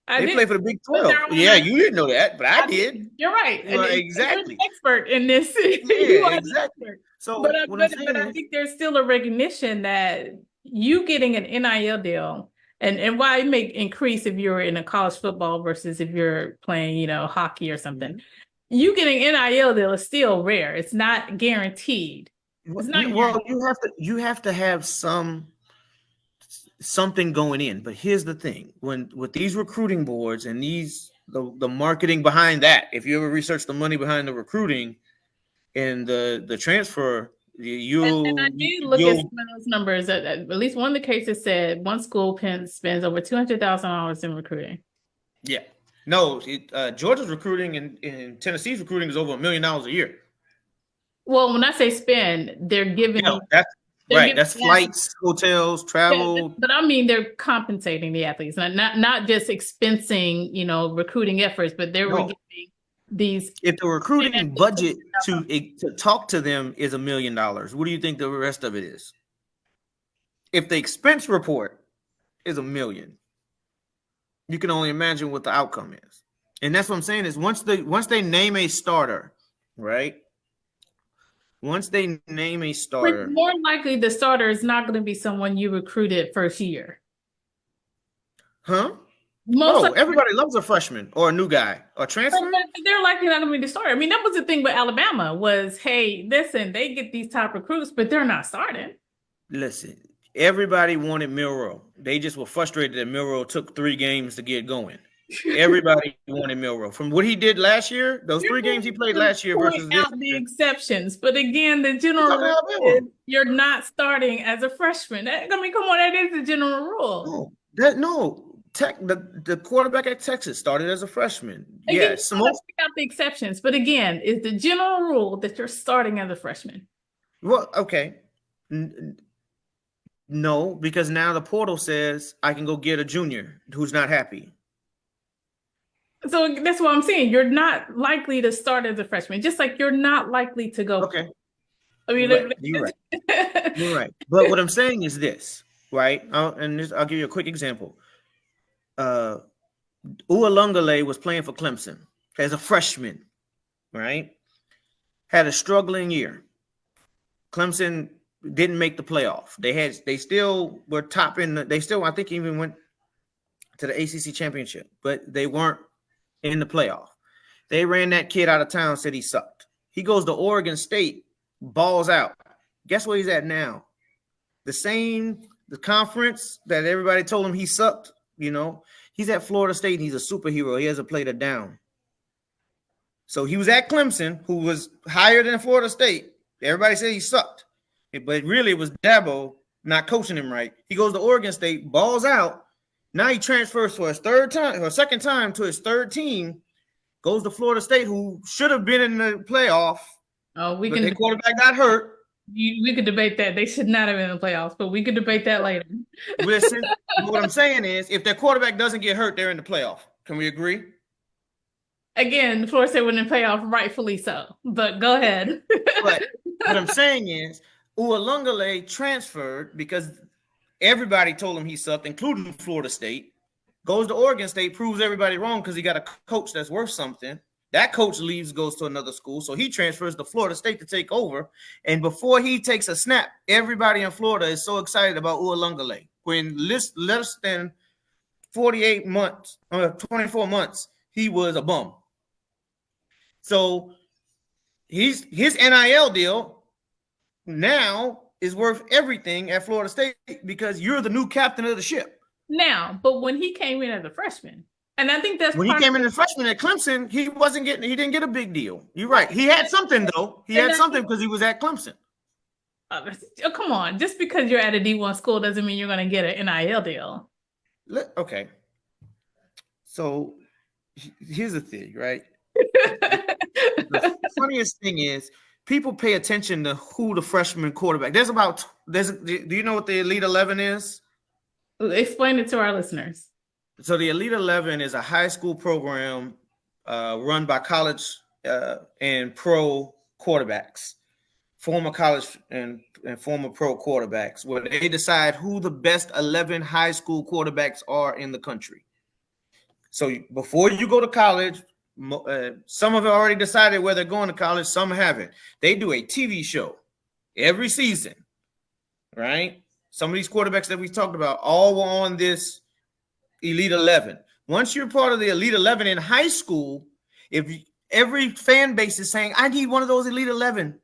They play for the Big 12. Yeah, you didn't know that, but I did. You're right. Well, exactly. You're an expert in this. Yeah, exactly. So, but I think there's still a recognition that you getting an NIL deal, and why it may increase if you're in a college football versus if you're playing, hockey or something. You getting NIL deal is still rare. It's not guaranteed. It's not Well, guaranteed. you have to have something going in. But here's the thing: when with these recruiting boards and the marketing behind that, if you ever research the money behind the recruiting and the transfer, And I you'll did look at some you'll of those numbers. At least one of the cases said one school spends over $200,000 in recruiting. yeah. No, Georgia's recruiting and Tennessee's recruiting is over $1 million a year. Well, when I say spend, they're Yeah, giving that's they're right. giving That's the athletes. flights, hotels, Yeah, travel. but I mean they're compensating the athletes, not just expensing, recruiting efforts, but they were No, giving these if the recruiting budget $200,000. to talk to them is $1 million, what do you think the rest of it is? If the expense report is $1 million, you can only imagine what the outcome is. And that's what I'm saying is once they name a starter, right? Once they name a But starter, more likely the starter is not going to be someone you recruited first year. huh? Most Oh, likely, everybody loves a freshman or a new guy or transfer. but they're likely not going to be the starter. I mean, that was the thing with Alabama was, hey, listen, they get these top recruits, but they're not starting. Listen, everybody wanted Milroe. They just were frustrated that Milroe took 3 games to get going. Everybody wanted Milroe. From what he did last year, those You're 3 games he played going to last year point versus this out the year, exceptions, but again, the he's general talking rule Alabama. is you're not starting as a freshman. I mean, come on, that is the general rule. No. The quarterback at Texas started as a freshman. Again, you Yes, gotta pick out the exceptions, but again, is the general rule that you're starting as a freshman. well, okay. No, because now the portal says I can go get a junior who's not happy. So that's what I'm saying. You're not likely to start as a freshman, just like you're not likely to go pro. Okay, I mean, right. You're right. You're right. But what I'm saying is this, right? I'll give you a quick example. Uh, Ualungale was playing for Clemson as a freshman, right? Had a struggling year. Clemson didn't make the playoff. They still were top in they still I think even went to the ACC championship, but they weren't in the playoff. They ran that kid out of town, said he sucked. He goes to Oregon State, balls out. Guess where he's at now? The conference that everybody told him he sucked, he's at Florida State and he's a superhero. He hasn't played it down. So he was at Clemson, who was higher than Florida State. Everybody said he sucked, but really it was Dabo not coaching him right. He goes to Oregon State, balls out. Now he transfers for his second time to his third team. Goes to Florida State, who should have been in the playoff, Oh, but their quarterback got hurt. we could debate that. They should not have been in the playoffs, but we could debate that later. Listen, what I'm saying is, if their quarterback doesn't get hurt, they're in the playoff. Can we agree? Again, Florida State went in the playoff, rightfully so. But go ahead. But what I'm saying is, Ualungale transferred because everybody told him he sucked, including Florida State. Goes to Oregon State, proves everybody wrong because he got a coach that's worth something. That coach leaves, goes to another school, so he transfers to Florida State to take over. And before he takes a snap, everybody in Florida is so excited about Ualungale. When less than 48 months, 24 months, he was a bum. So his NIL deal now is worth everything at Florida State because you're the new captain of the ship. Now, but when he came in as a freshman, and I think that's When he came in as freshman at Clemson, he didn't get a big deal. You're right. He had something though. He had something because he was at Clemson. Oh, come on. Just because you're at a D1 school doesn't mean you're going to get an NIL deal. Okay. So here's the thing, right? The funniest thing is people pay attention to who the freshman quarterback. Do you know what the Elite 11 is? Explain it to our listeners. So the Elite 11 is a high school program run by college and pro quarterbacks, former college and former pro quarterbacks, where they decide who the best 11 high school quarterbacks are in the country. So before you go to college, some have already decided where they're going to college, some haven't. They do a TV show every season, right? some of these quarterbacks that we talked about all were on this Elite 11. Once you're part of the Elite 11 in high school, if every fan base is saying, I need one of those Elite 11.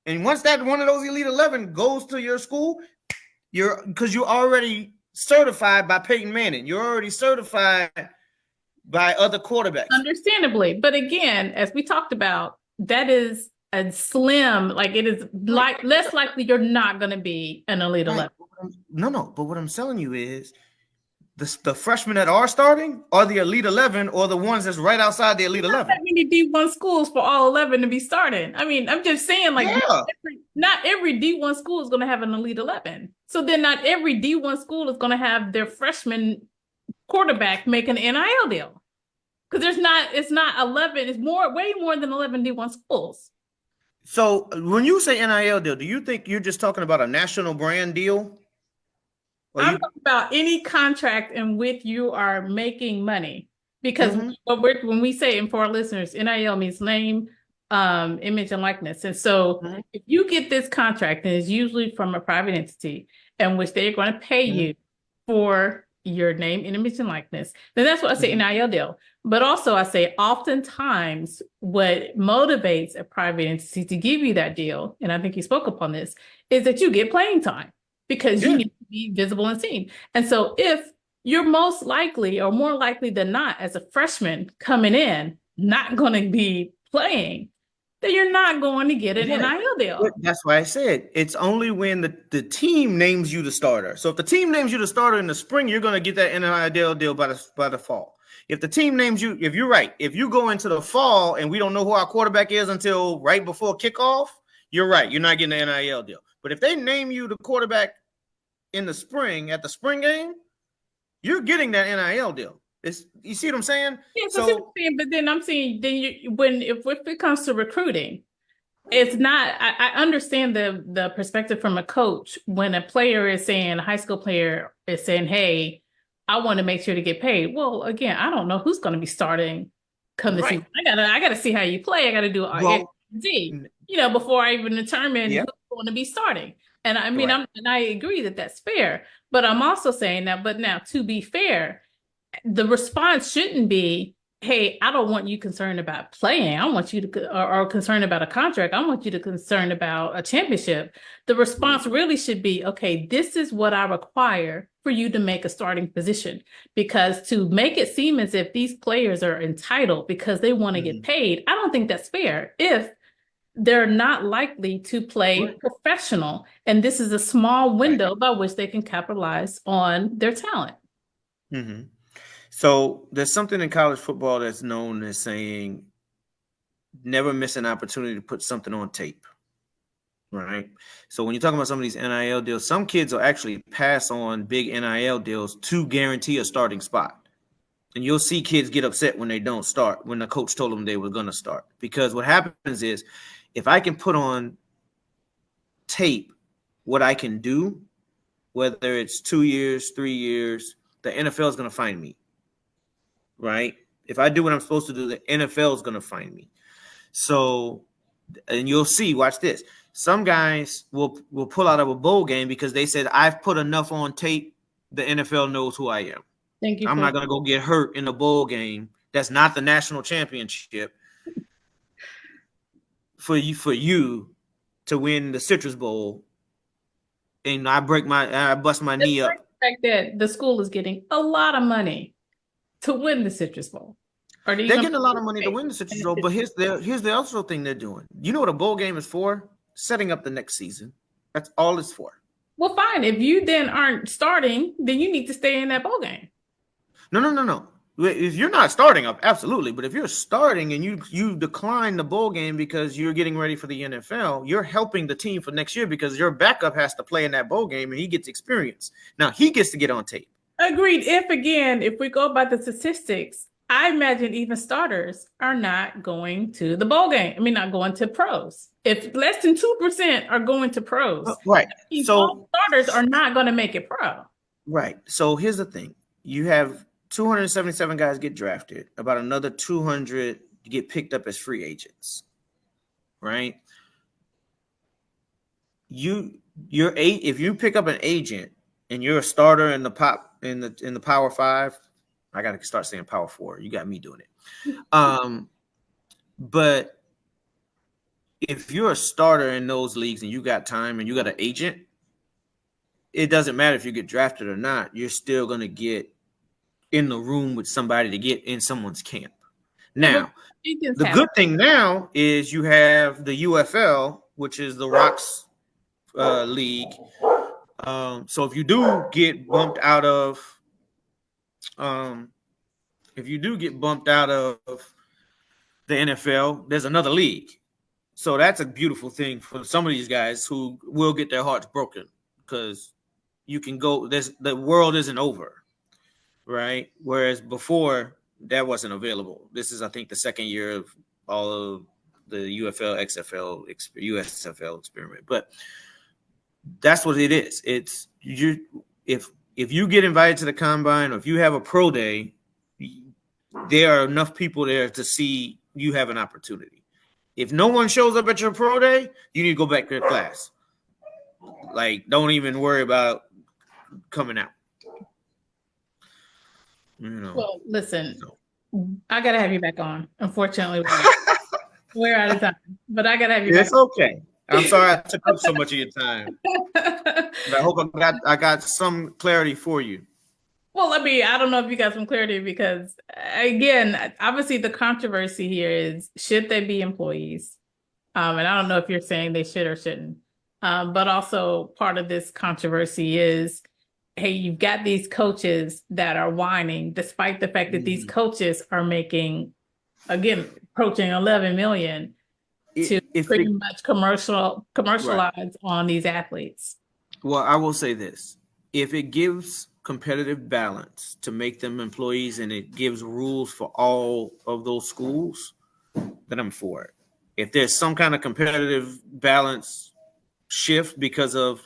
And once that one of those Elite 11 goes to your school, because you're already certified by Peyton Manning. You're already certified by other quarterbacks. Understandably. But again, as we talked about, that is a slim, like it is like less likely you're not going to be an Elite 11. No. But what I'm telling you is the freshmen that are starting are the Elite 11 or the ones that's right outside the Elite 11. Not that many D1 schools for all 11 to be starting. I mean, I'm just saying, like, yeah. not every D1 school is going to have an Elite 11. So then not every D1 school is going to have their freshman quarterback make an NIL deal. Because it's not 11, it's way more than 11 D1 schools. So when you say NIL deal, do you think you're just talking about a national brand deal? I'm talking about any contract in which you are making money. Because when we say, and for our listeners, NIL means name, image, and likeness. And so if you get this contract, and it's usually from a private entity in which they're going to pay you for your name, image, and likeness, then that's what I say NIL deal. But also I say oftentimes what motivates a private entity to give you that deal, and I think you spoke upon this, is that you get playing time because you need to be visible and seen. And so if you're most likely or more likely than not as a freshman coming in, not going to be playing, then you're not going to get an NIL deal. That's why I said it's only when the team names you the starter. So if the team names you the starter in the spring, you're going to get that NIL deal by the fall. If the team names you, if you're right, if you go into the fall and we don't know who our quarterback is until right before kickoff, you're right. You're not getting the NIL deal. But if they name you the quarterback in the spring at the spring game, you're getting that NIL deal. You see what I'm saying? Yeah, so but then I'm saying if it comes to recruiting, it's not. I understand the perspective from a coach when a player is saying, a high school player is saying, "Hey, I want to make sure to get paid." Well, again, I don't know who's going to be starting come the season. I gotta see how you play. I got to do before I even determine who's going to be starting. And I mean, I agree that that's fair, but I'm also saying that. But now, to be fair, the response shouldn't be, hey, I don't want you concerned about playing. I want you to, or concerned about a contract. I want you to concerned about a championship. The response really should be, okay, this is what I require for you to make a starting position. Because to make it seem as if these players are entitled because they want to get paid, I don't think that's fair. If they're not likely to play professional, and this is a small window by which they can capitalize on their talent. So there's something in college football that's known as saying never miss an opportunity to put something on tape, right? So when you're talking about some of these NIL deals, some kids will actually pass on big NIL deals to guarantee a starting spot. And you'll see kids get upset when they don't start, when the coach told them they were going to start. Because what happens is, if I can put on tape what I can do, whether it's 2 years, 3 years, the NFL is going to find me, right? If I do what I'm supposed to do, the NFL is going to find me. So, and you'll see, watch this. Some guys will pull out of a bowl game because they said, I've put enough on tape, the NFL knows who I am. Thank you. I'm not going to go get hurt in a bowl game. That's not the national championship for you to win the Citrus Bowl. And I bust my knee up. The fact that the school is getting a lot of money to win the Citrus Bowl. They're getting a lot of money to win the Citrus Bowl, but here's the other thing they're doing. You know what a bowl game is for? Setting up the next season. That's all it's for. Well, fine. If you then aren't starting, then you need to stay in that bowl game. No. If you're not starting up, absolutely. But if you're starting and you decline the bowl game because you're getting ready for the NFL, you're helping the team for next year because your backup has to play in that bowl game and he gets experience. Now he gets to get on tape. Agreed. If we go by the statistics, I imagine even starters are not going to the bowl game. I mean, not going to pros. If less than 2% are going to pros, right? So starters are not going to make it pro. Right. So here's the thing: you have 277 guys get drafted, about another 200 get picked up as free agents, right? if you pick up an agent and you're a starter in the Power Five, I got to start saying Power Four. You got me doing it. But if you're a starter in those leagues and you got time and you got an agent, it doesn't matter if you get drafted or not. You're still going to get in the room with somebody to get in someone's camp. Yeah, but Now, the good thing now is you have the UFL, which is the Rocks league. So if you do get bumped out of, the NFL, there's another league. So that's a beautiful thing for some of these guys who will get their hearts broken because you can go. The world isn't over, right? Whereas before that wasn't available. This is, I think, the second year of all of the UFL, XFL, USFL experiment. But that's what it is. It's you. If you get invited to the combine or if you have a pro day, there are enough people there to see you have an opportunity. If no one shows up at your pro day, you need to go back to class. Like, don't even worry about coming out. Well, listen, I gotta have you back on. Unfortunately, we're out of time, but I gotta have you back. It's okay. I'm sorry I took up so much of your time. But I hope I got some clarity for you. Well, I don't know if you got some clarity because, again, obviously the controversy here is should they be employees? And I don't know if you're saying they should or shouldn't. But also part of this controversy is, hey, you've got these coaches that are whining, despite the fact that these coaches are making, again, approaching 11 million to pretty much commercialize on these athletes. Well, I will say this. If it gives competitive balance to make them employees and it gives rules for all of those schools, then I'm for it. If there's some kind of competitive balance shift because of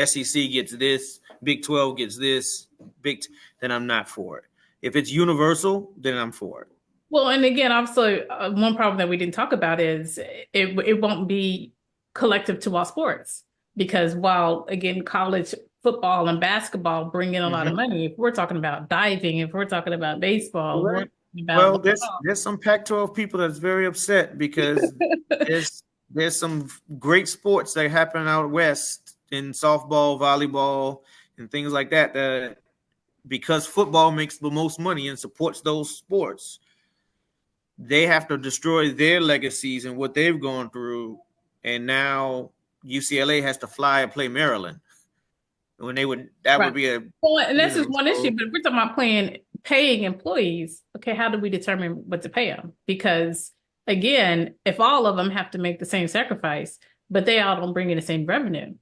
SEC gets this, Big 12 gets this, then I'm not for it. If it's universal, then I'm for it. Well, and again, also one problem that we didn't talk about is it won't be collective to all sports because while, again, college football and basketball bring in a lot of money, if we're talking about diving, if we're talking about baseball, right. Well, there's some Pac-12 people that's very upset because there's some great sports that happen out west in softball, volleyball, and things like that. That because football makes the most money and supports those sports, they have to destroy their legacies and what they've gone through. And now UCLA has to fly and play Maryland. When they would, that would be a well, and this is one issue. But if we're talking about paying employees, okay, how do we determine what to pay them? Because again, if all of them have to make the same sacrifice, but they all don't bring in the same revenue,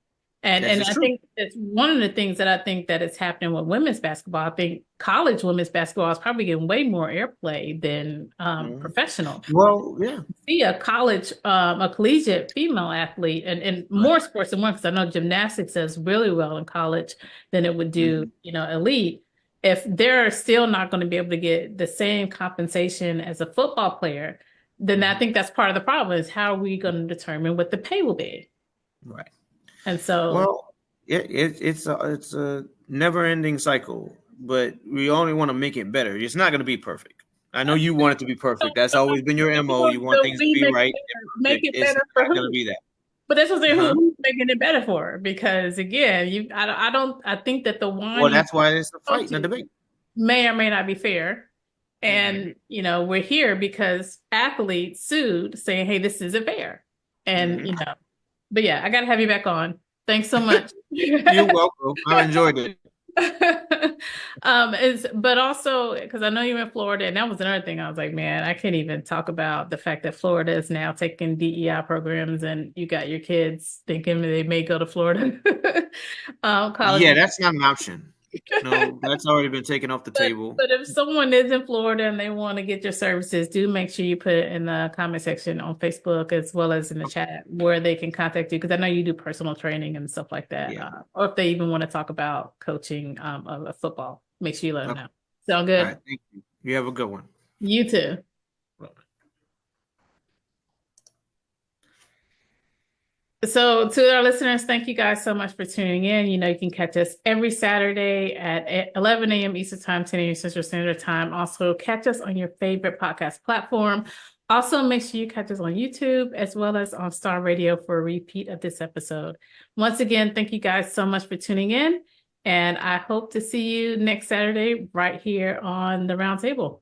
and I think it's one of the things that I think that is happening with women's basketball. I think college women's basketball is probably getting way more airplay than professional. Well, yeah. See a collegiate female athlete and more sports than one, because I know gymnastics does really well in college than it would do, elite. If they're still not going to be able to get the same compensation as a football player, then I think that's part of the problem is how are we going to determine what the pay will be? Right. And so, well, it's a never-ending cycle, but we only want to make it better. It's not going to be perfect. I know you want it to be perfect. That's always been your MO. You want things to be right. Make it better for who? It's not going to be that. But that's what I'm saying. Who's making it better for? Because again, I think that the one. Well, that's why it's a fight and a debate. May or may not be fair. And, we're here because athletes sued saying, hey, this isn't fair. And, but yeah, I got to have you back on. Thanks so much. You're welcome. I enjoyed it. But also because I know you're in Florida, and that was another thing. I was like, man, I can't even talk about the fact that Florida is now taking DEI programs, and you got your kids thinking they may go to Florida. Yeah, that's not an option. No, that's already been taken off the table. But if someone is in Florida and they want to get your services, do make sure you put it in the comment section on Facebook as well as in the chat where they can contact you, because I know you do personal training and stuff like that. Yeah. Or if they even want to talk about coaching of football, make sure you let them know. Sound good? All right, thank you. You have a good one. You too. So to our listeners, thank you guys so much for tuning in. You know, you can catch us every Saturday at 11 a.m. Eastern Time, 10 a.m. Central Standard Time. Also, catch us on your favorite podcast platform. Also, make sure you catch us on YouTube as well as on Star Radio for a repeat of this episode. Once again, thank you guys so much for tuning in. And I hope to see you next Saturday right here on the Roundtable.